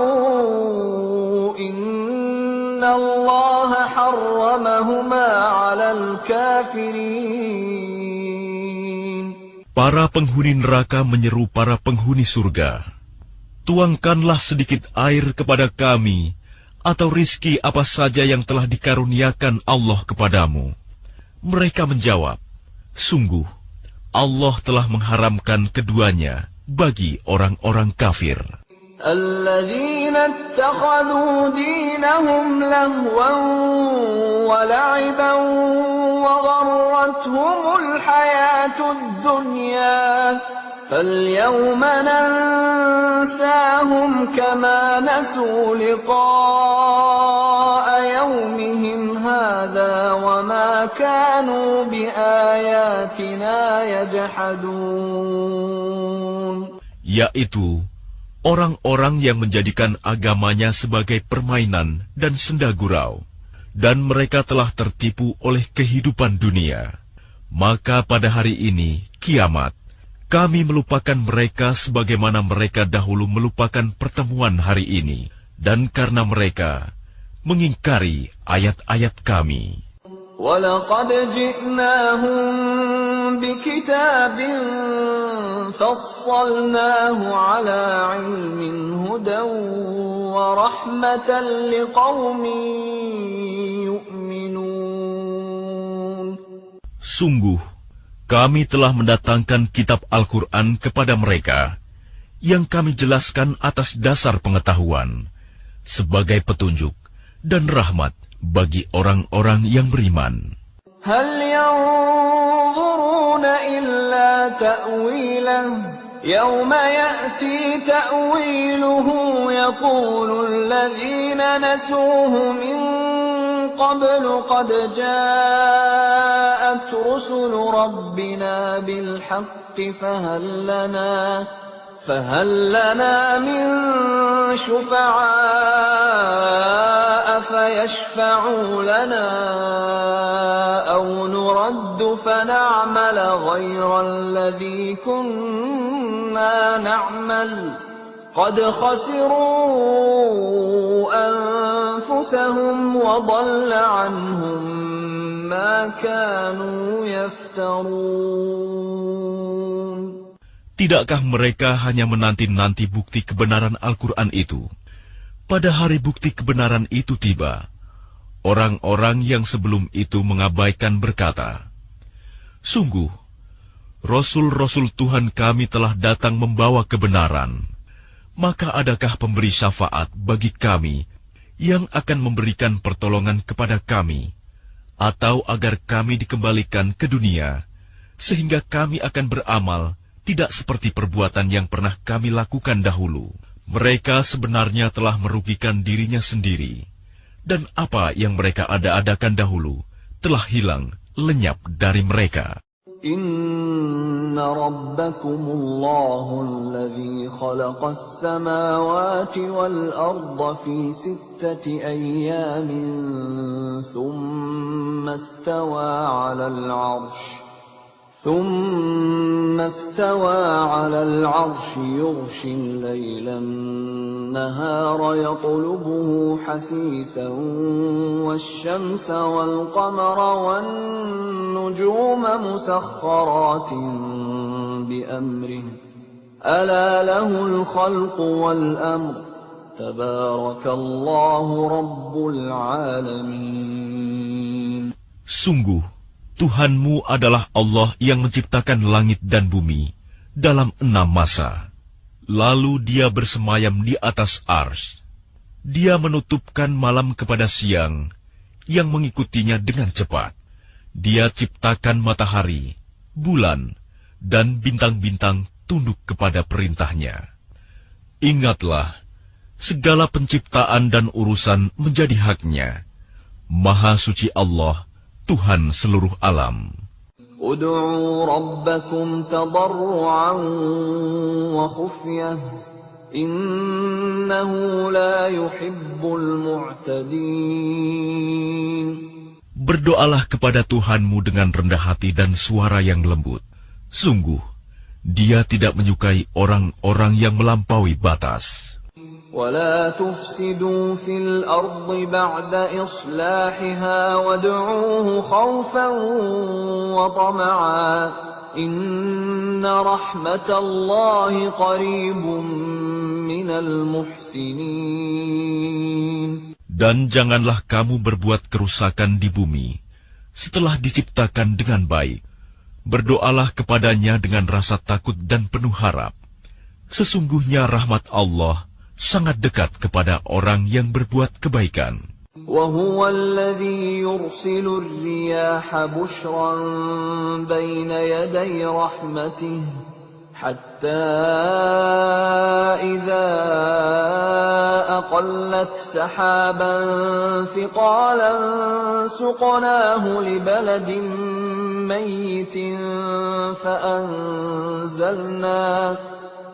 إِنَّ اللَّهَ حَرَّمَهُمَا عَلَى الْكَافِرِينَ. الكافرين. Para penghuni neraka menyeru para penghuni surga, tuangkanlah sedikit air kepada kami, atau rizki apa saja yang telah dikaruniakan Allah kepadamu. Mereka menjawab, sungguh, Allah telah mengharamkan keduanya bagi orang-orang kafir. الذين اتخذوا دينهم لهوا ولعبا وغرتهم الحياة الدنيا فاليوم ننساهم كما نسوا لقاء يومهم هذا وما كانوا بآياتنا يجحدون. Yaitu orang-orang yang menjadikan agamanya sebagai permainan dan senda gurau, dan mereka telah tertipu oleh kehidupan dunia. Maka pada hari ini, kiamat, kami melupakan mereka sebagaimana mereka dahulu melupakan pertemuan hari ini, dan karena mereka mengingkari ayat-ayat kami. وَلَقَدْ جِئْنَاهُمْ بِكِتَابٍ فَصَّلْنَاهُ عَلَى عِلْمٍ هُدًى وَرَحْمَةً لِقَوْمٍ يُؤْمِنُونَ. Sungguh, kami telah mendatangkan kitab Al-Quran kepada mereka, yang kami jelaskan atas dasar pengetahuan, sebagai petunjuk dan rahmat bagi orang-orang yang beriman. هل ينظرون إلا تأويله يوم يأتي تأويله يقول الذين نسوه من قبل قد جاءت رسل ربنا بالحق فهل لنا من شفعاء فيشفعوا لنا أو نرد فنعمل غير الذي كنا نعمل قد خسروا أنفسهم وضل عنهم ما كانوا يفترون. Tidakkah mereka hanya menanti-nanti bukti kebenaran Al-Quran itu? Pada hari bukti kebenaran itu tiba, orang-orang yang sebelum itu mengabaikan berkata, sungguh, Rasul-Rasul Tuhan kami telah datang membawa kebenaran. Maka adakah pemberi syafaat bagi kami yang akan memberikan pertolongan kepada kami, atau agar kami dikembalikan ke dunia, sehingga kami akan beramal tidak seperti perbuatan yang pernah kami lakukan dahulu. Mereka sebenarnya telah merugikan dirinya sendiri, dan apa yang mereka ada-adakan dahulu telah hilang, lenyap dari mereka. Inna rabbakumullahu alladhi khalaqas samawati wal arda fi 6 ayyamin thumma istawa 'alal 'arsy ثم استوى على العرش يغشي الليل النهار يطلبه حثيثا والشمس والقمر والنجوم مسخرات بأمره ألا له الخلق والأمر تبارك الله رب العالمين. Sungguh, Tuhanmu adalah Allah yang menciptakan langit dan bumi dalam 6 masa. Lalu Dia bersemayam di atas Arsy. Dia menutupkan malam kepada siang, yang mengikutinya dengan cepat. Dia ciptakan matahari, bulan, dan bintang-bintang tunduk kepada perintahnya. Ingatlah, segala penciptaan dan urusan menjadi haknya. Maha suci Allah, Tuhan seluruh alam. Ud'u rabbakum tadarru'an wa khufyah, innahu la yuhibbul mu'tadin. Berdoalah kepada Tuhanmu dengan rendah hati dan suara yang lembut. Sungguh, Dia tidak menyukai orang-orang yang melampaui batas. ولا تفسدوا في الأرض بعد إصلاحها وادعوه خوفا وطمعا إن رحمة الله قريب من المحسنين. Dan janganlah kamu berbuat kerusakan di bumi setelah diciptakan dengan baik. Berdoalah kepadanya dengan rasa takut dan penuh harap. Sesungguhnya rahmat Allah sangat dekat kepada orang yang berbuat kebaikan. وهو الذي يرسل الرياح بشرا بين يدي رحمته حتى إذا أقلت سحابا ثقالا سقناه لبلد ميت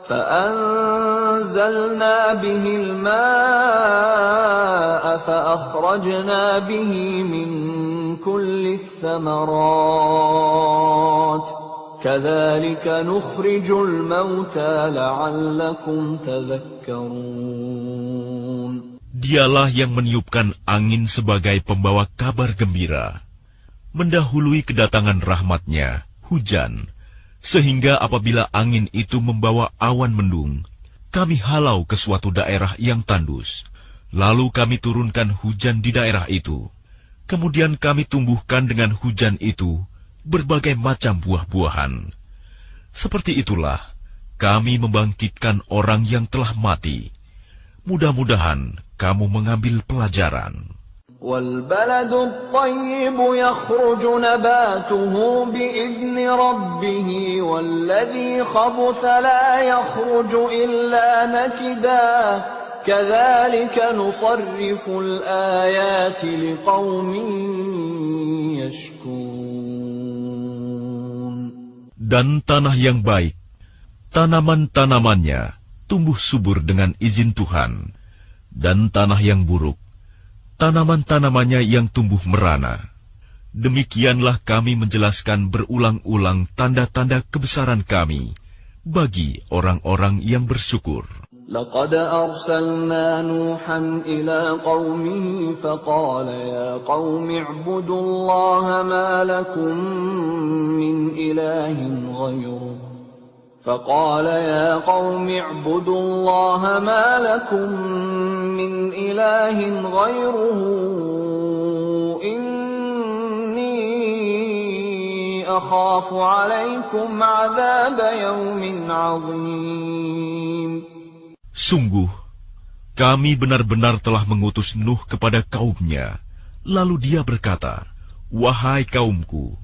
فأنزلنا به الماء فأخرجنا به من كل الثمرات كذلك نخرج الموتى لعلكم تذكرون. Dialah yang meniupkan angin sebagai pembawa kabar gembira, mendahului kedatangan rahmat-Nya, hujan, sehingga apabila angin itu membawa awan mendung, kami halau ke suatu daerah yang tandus. Lalu kami turunkan hujan di daerah itu. Kemudian kami tumbuhkan dengan hujan itu berbagai macam buah-buahan. Seperti itulah kami membangkitkan orang yang telah mati. Mudah-mudahan kamu mengambil pelajaran. وَالْبَلَدُ الطَّيِّبُ يَخْرُجُ نَبَاتُهُ بِإِذْنِ رَبِّهِ وَالَّذِي خَبُثَ لَا يَخْرُجُ إِلَّا نَكِدًا كَذَلِكَ نُصَرِّفُ الْآيَاتِ لِقَوْمٍ يَشْكُرُونَ. Dan tanah yang baik, tanaman-tanamannya tumbuh subur dengan izin Tuhan, dan tanah yang buruk, tanaman-tanamannya yang tumbuh merana. Demikianlah kami menjelaskan berulang-ulang tanda-tanda kebesaran kami bagi orang-orang yang bersyukur. لقد أرسلنا نوحا إلى قومه فقال يا قوم اعبدوا الله ما لكم من إله غيره فقال يا قوم اعبدوا الله ما لكم من إله غيره إني أخاف عليكم عذاب يوم عظيم. Sungguh, kami benar-benar telah mengutus Nuh kepada kaumnya. Lalu dia berkata, "Wahai kaumku,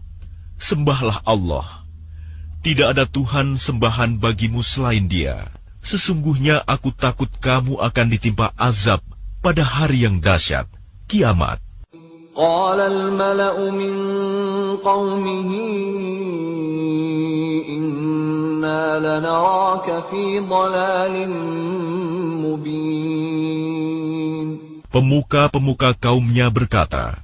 sembahlah Allah. Tidak ada Tuhan sembahan bagimu selain Dia. Sesungguhnya aku takut kamu akan ditimpa azab pada hari yang dahsyat, kiamat." قال الملأ من قومه إنا لنراك في ضلال مبين. Pemuka-pemuka kaumnya berkata,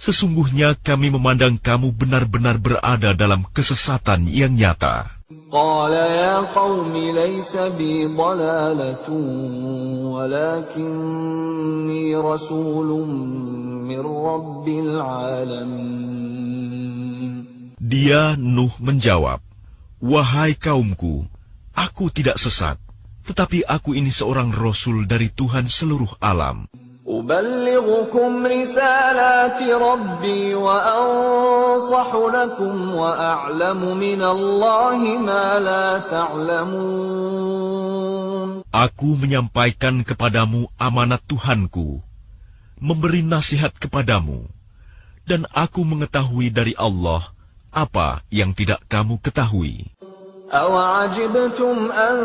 "Sesungguhnya kami memandang kamu benar-benar berada dalam kesesatan yang nyata." قال يا قوم ليس بي ضلالة ولكني رسول من رب العالمين. Dia Nuh menjawab, "Wahai kaumku, aku tidak sesat, tetapi aku ini seorang rasul dari Tuhan seluruh alam. أبلغكم رسالات ربي وأنصح لكم وأعلم من الله ما لا تعلمون. Aku menyampaikan kepadamu amanat Tuhanku, memberi nasihat kepadamu, dan aku mengetahui dari Allah apa yang tidak kamu ketahui. أَوَعَجِبْتُمْ أَنْ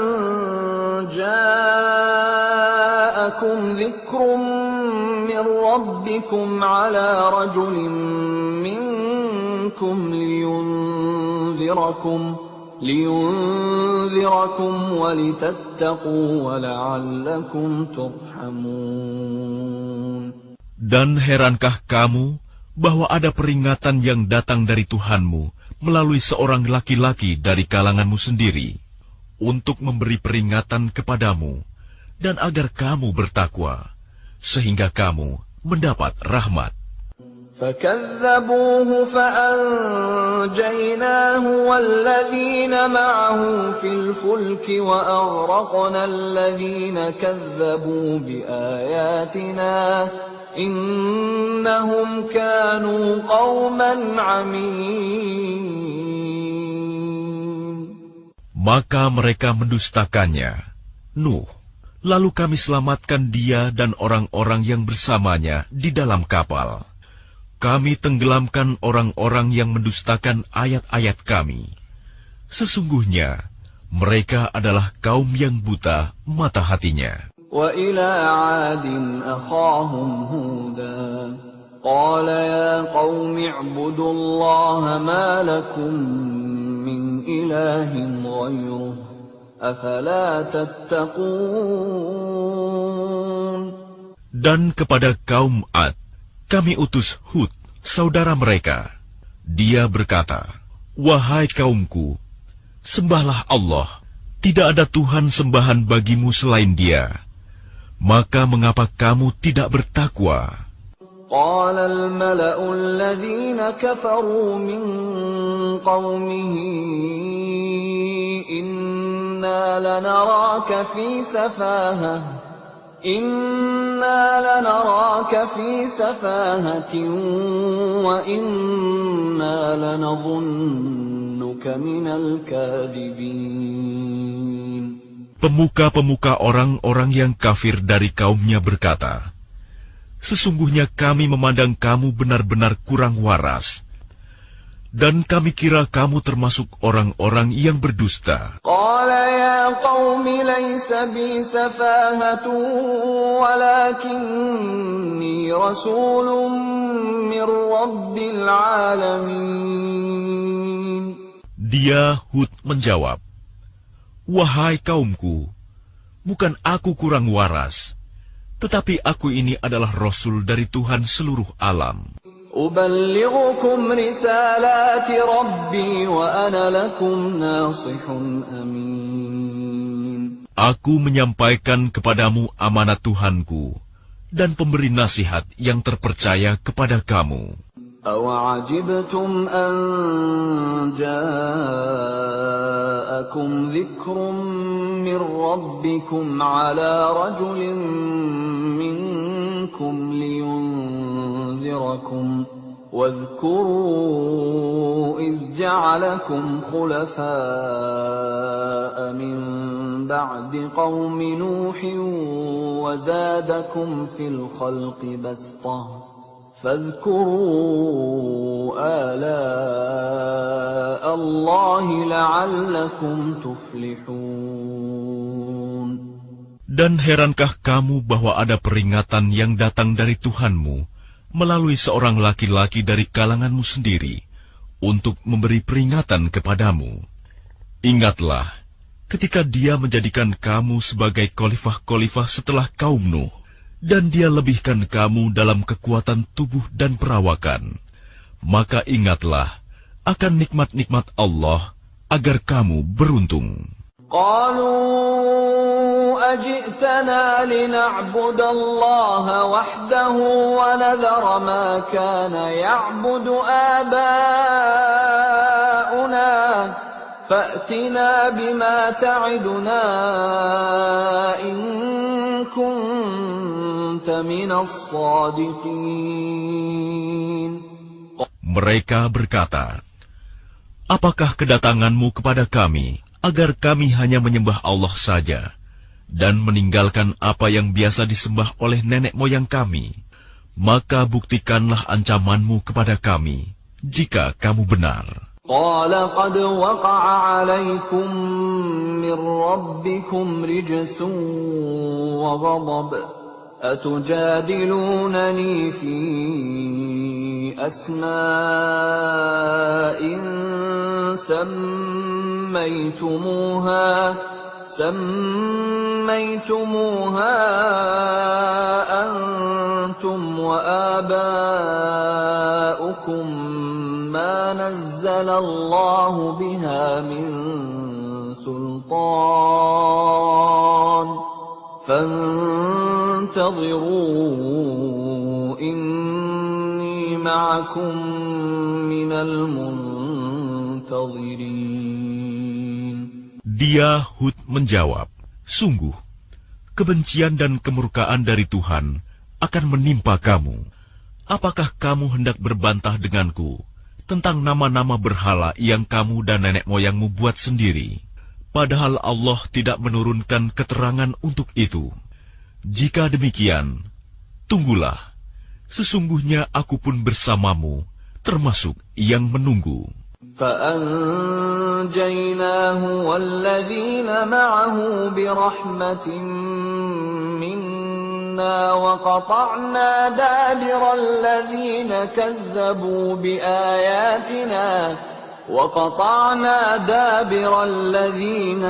جَاءَكُمْ ذِكْرٌ مِّنْ رَبِّكُمْ عَلَى رَجُلٍ مِّنْكُمْ لِيُنْذِرَكُمْ وَلِتَتَّقُوا وَلَعَلَّكُمْ تُرْحَمُونَ. Dan herankah kamu bahwa ada peringatan yang datang dari Tuhanmu melalui seorang laki-laki dari kalanganmu sendiri, untuk memberi peringatan kepadamu, dan agar kamu bertakwa, sehingga kamu mendapat rahmat. فكذبوه فأنجيناه والذين معه في الفلك وأغرقنا الذين كذبوا بآياتنا إنهم كانوا قوما عمين. Maka mereka mendustakannya, Nuh. Lalu kami selamatkan dia dan orang-orang yang bersamanya di dalam kapal. Kami tenggelamkan orang-orang yang mendustakan ayat-ayat kami. Sesungguhnya, mereka adalah kaum yang buta mata hatinya. وَإِلَى عَادٍ أَخَاهُمْ هُودًا قَالَ يَا قَوْمِ اعْبُدُوا اللَّهَ مَا لَكُمْ مِنْ إِلَٰهٍ غَيْرُهُ أَفَلَا تَتَّقُونَ. Dan kepada kaum Ad, kami utus Hud, saudara mereka. Dia berkata, "Wahai kaumku, sembahlah Allah. Tidak ada Tuhan sembahan bagimu selain Dia. Maka mengapa kamu tidak bertakwa?" قال الملأ الذين كفروا من قومه إنا لنراك في سفاهة وإنا لنظنك من الكاذبين. Pemuka-pemuka orang-orang yang kafir dari kaumnya berkata, "Sesungguhnya kami memandang kamu benar-benar kurang waras, dan kami kira kamu termasuk orang-orang yang berdusta." قال يا قوم ليس بي سفاهة ولكني رسول من رب العالمين. Dia Hud menjawab, "Wahai kaumku, bukan aku kurang waras, tetapi aku ini adalah Rasul dari Tuhan seluruh alam. أبلغكم رسالات ربي وأنا لكم ناصح أمين. Aku menyampaikan kepadamu amanat Tuhanku dan pemberi nasihat yang terpercaya kepada kamu. أَوَعَجِبْتُمْ أَنْ جَاءَكُمْ ذِكْرٌ مِّنْ رَبِّكُمْ عَلَى رَجُلٍ مِّنْكُمْ لِيُنْذِرَكُمْ واذكروا إذ جعلكم خلفاء من بعد قوم نوح وزادكم في الخلق بسطة فاذكروا آلاء الله لعلكم تفلحون. Dan herankah kamu bahwa ada peringatan yang datang dari Tuhanmu melalui seorang laki-laki dari kalanganmu sendiri untuk memberi peringatan kepadamu? Ingatlah ketika dia menjadikan kamu sebagai khalifah-khalifah setelah kaum Nuh, dan dia lebihkan kamu dalam kekuatan tubuh dan perawakan. Maka ingatlah akan nikmat-nikmat Allah agar kamu beruntung. قالوا أجئتنا لنعبد الله وحده ونذر ما كان يعبد آباؤنا فأتنا بما تعدنا إن كنت من الصادقين. Mereka berkata, "Apakah kedatanganmu kepada kami agar kami hanya menyembah Allah saja dan meninggalkan apa yang biasa disembah oleh nenek moyang kami? Maka buktikanlah ancamanmu kepada kami jika kamu benar." قال قد وقع عليكم من ربكم رجس وغضب أتجادلونني في أسماء سميتموها أنتم وآباؤكم ما نزل الله بها من سلطان فانتظروا إني معكم من المنتظرين. Dia Hud menjawab, sungguh, kebencian dan kemurkaan dari Tuhan akan menimpa kamu. Apakah kamu hendak berbantah denganku tentang nama-nama berhala yang kamu dan nenek moyangmu buat sendiri? Padahal Allah tidak menurunkan keterangan untuk itu. Jika demikian, tunggulah. Sesungguhnya aku pun bersamamu, termasuk yang menunggu. فأنجيناه والذين معه برحمة منا وقطعنا دابر الذين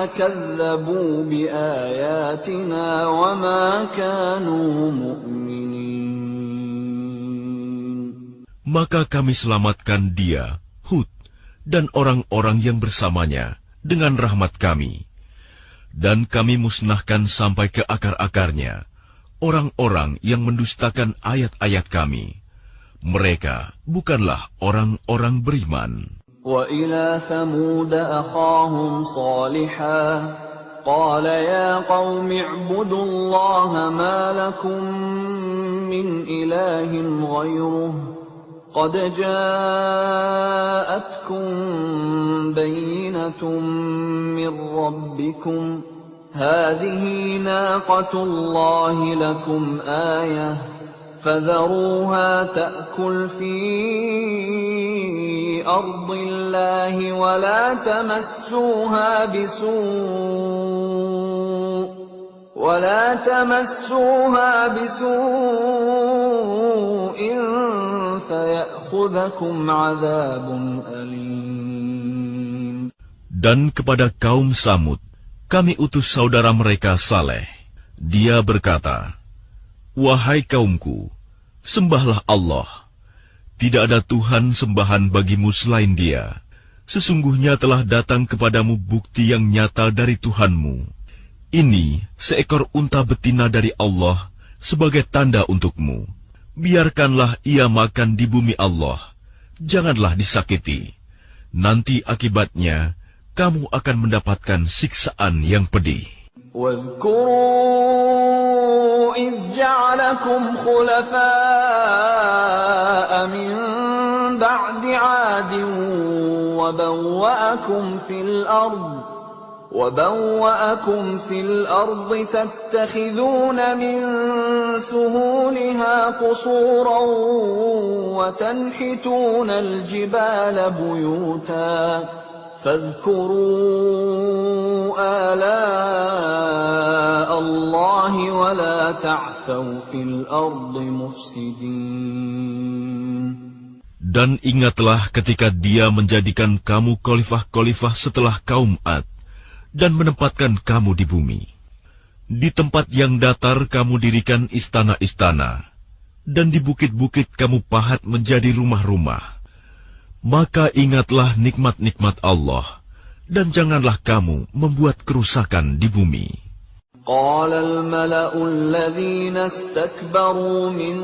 كذبوا بآياتنا وما كانوا مؤمنين. Maka kami selamatkan dia, Hud, dan orang-orang yang bersamanya dengan rahmat kami. Dan kami musnahkan sampai ke akar-akarnya orang-orang yang mendustakan ayat-ayat kami. Mereka bukanlah orang-orang beriman. وَإِلَى ثَمُودَ أَخَاهُمْ صَالِحًا قَالَ يَا قَوْمِ اعْبُدُوا اللَّهَ مَا لَكُمْ مِنْ إِلَٰهٍ غَيْرُهُ قد جاءتكم بينة من ربكم هذه ناقة الله لكم آية فذروها تأكل في أرض الله ولا تمسوها بسوء فيأخذكم عذاب أليم. Dan kepada kaum Samud, kami utus saudara mereka Saleh. Dia berkata, wahai kaumku, sembahlah Allah. Tidak ada Tuhan sembahan bagimu selain Dia. Sesungguhnya telah datang kepadamu bukti yang nyata dari Tuhanmu. Ini seekor unta betina dari Allah sebagai tanda untukmu. Biarkanlah ia makan di bumi Allah. Janganlah disakiti. Nanti akibatnya, kamu akan mendapatkan siksaan yang pedih. واذكروا إذ جعلكم خلفاء من بعد عاد وبوأكم في الأرض تتخذون من سهولها قصورا وتنحتون الجبال بيوتا فاذكروا آلاء الله ولا تعثوا في الأرض مفسدين. Dan ingatlah ketika Dia menjadikan kamu khalifah-khalifah setelah kaum Ad, dan menempatkan kamu di bumi. Di tempat yang datar kamu dirikan istana-istana, dan di bukit-bukit kamu pahat menjadi rumah-rumah. Maka ingatlah nikmat-nikmat Allah, dan janganlah kamu membuat kerusakan di bumi. قال الملأ الذين استكبروا من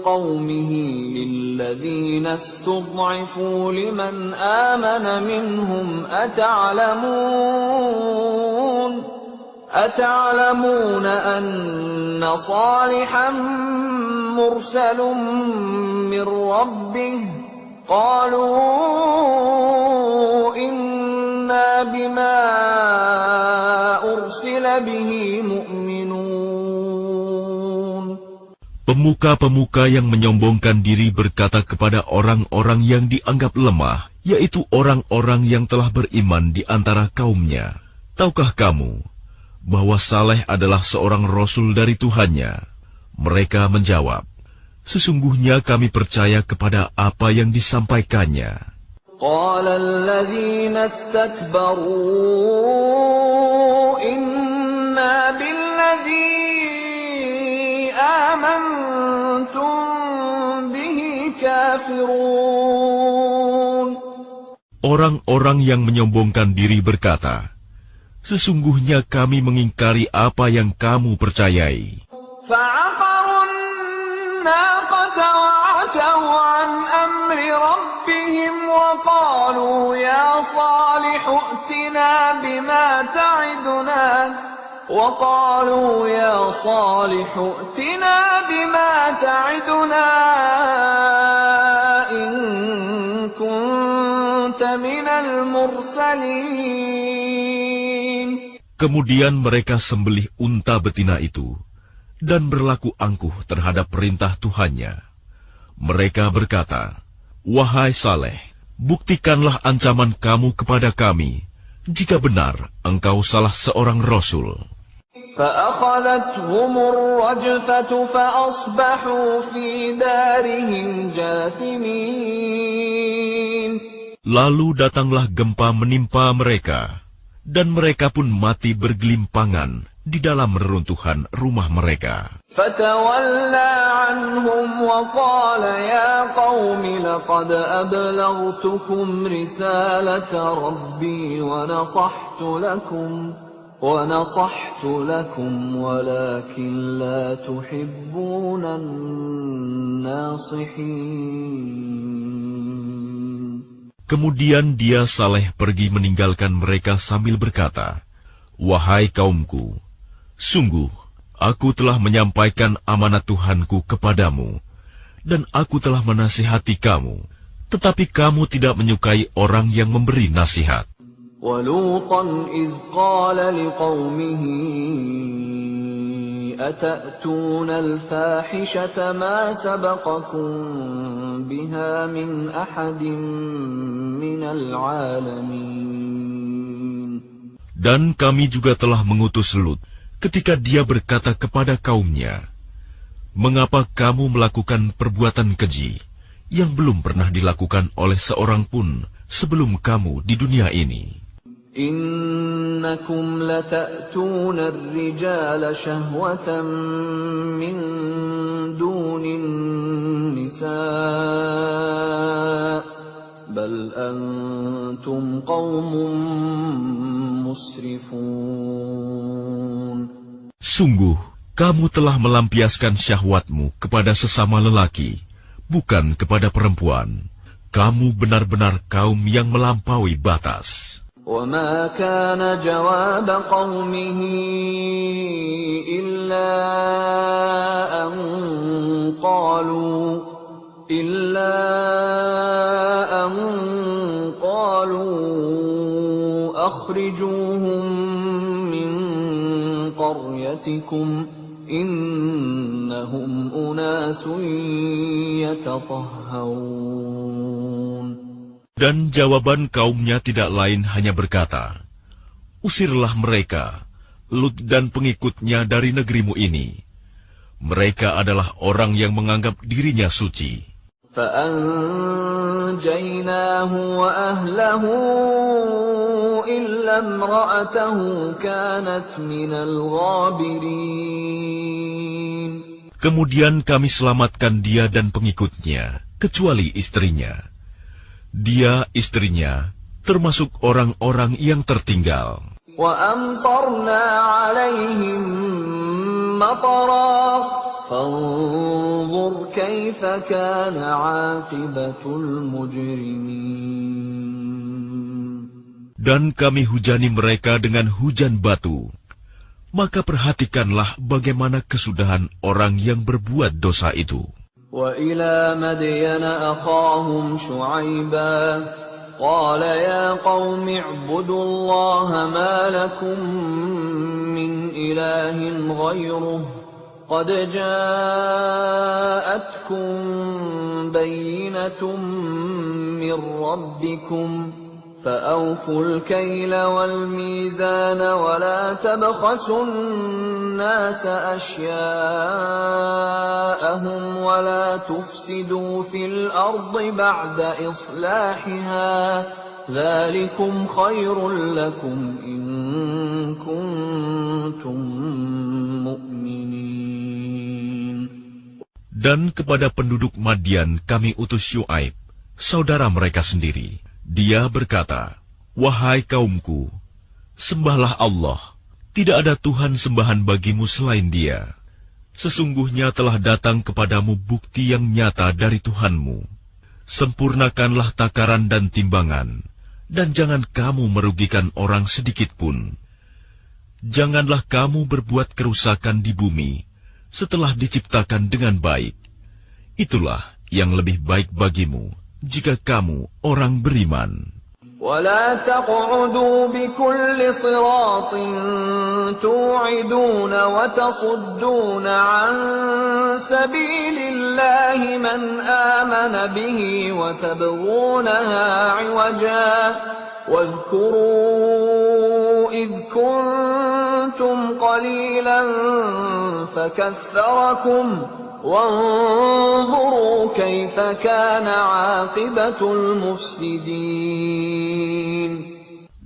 قومه للذين استضعفوا لمن آمن منهم أتعلمون أن صالحا مرسل من ربه قالوا إنا بما أرسل به مؤمنون. Pemuka-pemuka yang menyombongkan diri berkata kepada orang-orang yang dianggap lemah, yaitu orang-orang yang telah beriman di antara kaumnya, tahukah kamu bahwa Saleh adalah seorang Rasul dari Tuhannya? Mereka menjawab, sesungguhnya kami percaya kepada apa yang disampaikannya. قال الذين استكبروا إنا بالذي آمنتم به كافرون. Orang-orang yang menyombongkan diri berkata, Sesungguhnya kami mengingkari apa yang kamu percayai. فعقروا الناقة وعتوا عن أمر ربهم وقالوا يا صالح ائتنا بما تعدنا إن كنت من المرسلين. Kemudian mereka sembelih unta betina itu dan berlaku angkuh terhadap perintah Tuhannya. Mereka berkata, "Wahai Saleh, buktikanlah ancaman kamu kepada kami, jika benar engkau salah seorang Rasul." فأخذتهم الرجفة فأصبحوا في دارهم جاثمين. Lalu datanglah gempa menimpa mereka, dan mereka pun mati bergelimpangan di dalam reruntuhan rumah mereka. فتولى عنهم وقال يا قوم لقد أبلغتكم رسالة ربي ونصحت لكم ولكن لا تحبون الناصحين. Kemudian dia Saleh pergi meninggalkan mereka sambil berkata, "Wahai kaumku, sungguh aku telah menyampaikan amanat Tuhanku kepadamu, dan aku telah menasihati kamu, tetapi kamu tidak menyukai orang yang memberi nasihat." وَلُوطًا إِذْ قَالَ لِقَوْمِهِ أَتَأْتُونَ الْفَاحِشَةَ مَا سَبَقَكُم بِهَا مِنْ أَحَدٍ مِنَ الْعَالَمِينَ. Dan kami juga telah mengutus Lut ketika dia berkata kepada kaumnya, "Mengapa kamu melakukan perbuatan keji yang belum pernah dilakukan oleh seorang pun sebelum kamu di dunia ini? إنكم لتأتون الرجال شهوة من دون النساء بل أنتم قوم مسرفون. Sungguh, kamu telah melampiaskan syahwatmu kepada sesama lelaki, bukan kepada perempuan. Kamu benar-benar kaum yang melampaui batas. وما كان جواب قومه إلا أن قالوا أخرجوهم من قريتكم إنهم أناس يتطهرون. Dan jawaban kaumnya tidak lain hanya berkata, "Usirlah mereka, Lut dan pengikutnya dari negerimu ini. Mereka adalah orang yang menganggap dirinya suci." فَأَنْجَيْنَاهُ وَأَهْلَهُ إِلَّا امْرَأَتَهُ كَانَتْ مِنَ الْغَابِرِينَ. Kemudian kami selamatkan dia dan pengikutnya, kecuali istrinya. Dia, istrinya, termasuk orang-orang yang tertinggal. وَأَمْطَرْنَا عَلَيْهِمْ مَطَرًا فَانظُرْ كَيْفَ كَانَ عَاقِبَةُ الْمُجْرِمِينَ. Dan kami hujani mereka dengan hujan batu. Maka perhatikanlah bagaimana kesudahan orang yang berbuat dosa itu. وَإِلَى مَدْيَنَ أَخَاهُمْ شُعَيْبًا قَالَ يَا قَوْمِ اعْبُدُوا اللَّهَ مَا لَكُمْ مِنْ إِلَٰهٍ غَيْرُهُ قَدْ جَاءَتْكُمْ بَيِّنَةٌ مِّن رَّبِّكُمْ فَأَوْفُوا الْكَيْلَ وَالْمِيزَانَ وَلَا تَبْخَسُوا النَّاسَ أَشْيَاءَهُمْ وَلَا تُفْسِدُوا فِي الْأَرْضِ بَعْدَ إِصْلَاحِهَا ذَلِكُمْ خَيْرٌ لَكُمْ إِن كُنتُم مُّؤْمِنِينَ. Dan kepada penduduk Madian kami utus Syuaib, saudara mereka sendiri. Dia berkata, "Wahai kaumku, Sembahlah Allah, tidak ada Tuhan sembahan bagimu selain Dia. Sesungguhnya telah datang kepadamu bukti yang nyata dari Tuhanmu. Sempurnakanlah takaran dan timbangan, dan jangan kamu merugikan orang sedikit pun. Janganlah kamu berbuat kerusakan di bumi setelah diciptakan dengan baik. Itulah yang lebih baik bagimu jika kamu orang beriman. ولا تقعدوا بكل صراط توعدون وتصدون عن سبيل الله من آمن به وتبغونها عوجا واذكروا إذ كنتم قليلا فكثركم وانظروا كيف كان عاقبة المفسدين.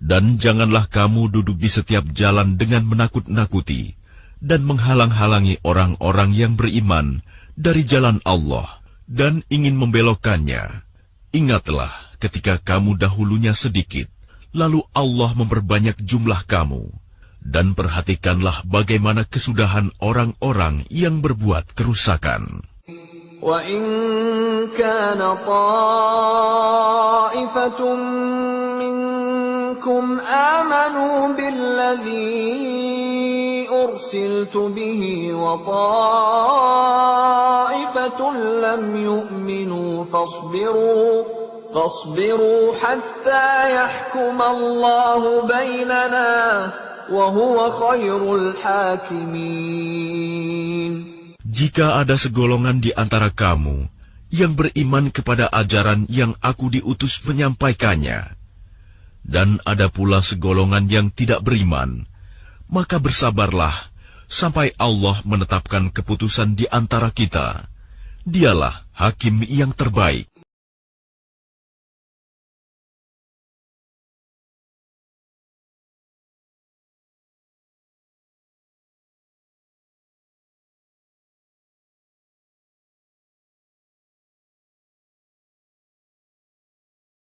Dan janganlah kamu duduk di setiap jalan dengan menakut-nakuti dan menghalang-halangi orang-orang yang beriman dari jalan Allah dan ingin membelokkannya. Ingatlah ketika kamu dahulunya sedikit, lalu Allah memperbanyak jumlah kamu. Dan perhatikanlah bagaimana kesudahan orang-orang yang berbuat kerusakan. وَإِنْ كَانَ طَائِفَةٌ مِّنكُمْ آمَنُوا بِالَّذِي أُرْسِلْتُ بِهِ وَطَائِفَةٌ لَّمْ يُؤْمِنُوا فاصبروا حَتَّى يَحْكُمَ اللَّهُ بَيْنَنَا وَهُوَ خَيْرُ الْحَاكِمِينَ. Jika ada segolongan di antara kamu yang beriman kepada ajaran yang aku diutus menyampaikannya, dan ada pula segolongan yang tidak beriman, maka bersabarlah sampai Allah menetapkan keputusan di antara kita. Dialah hakim yang terbaik.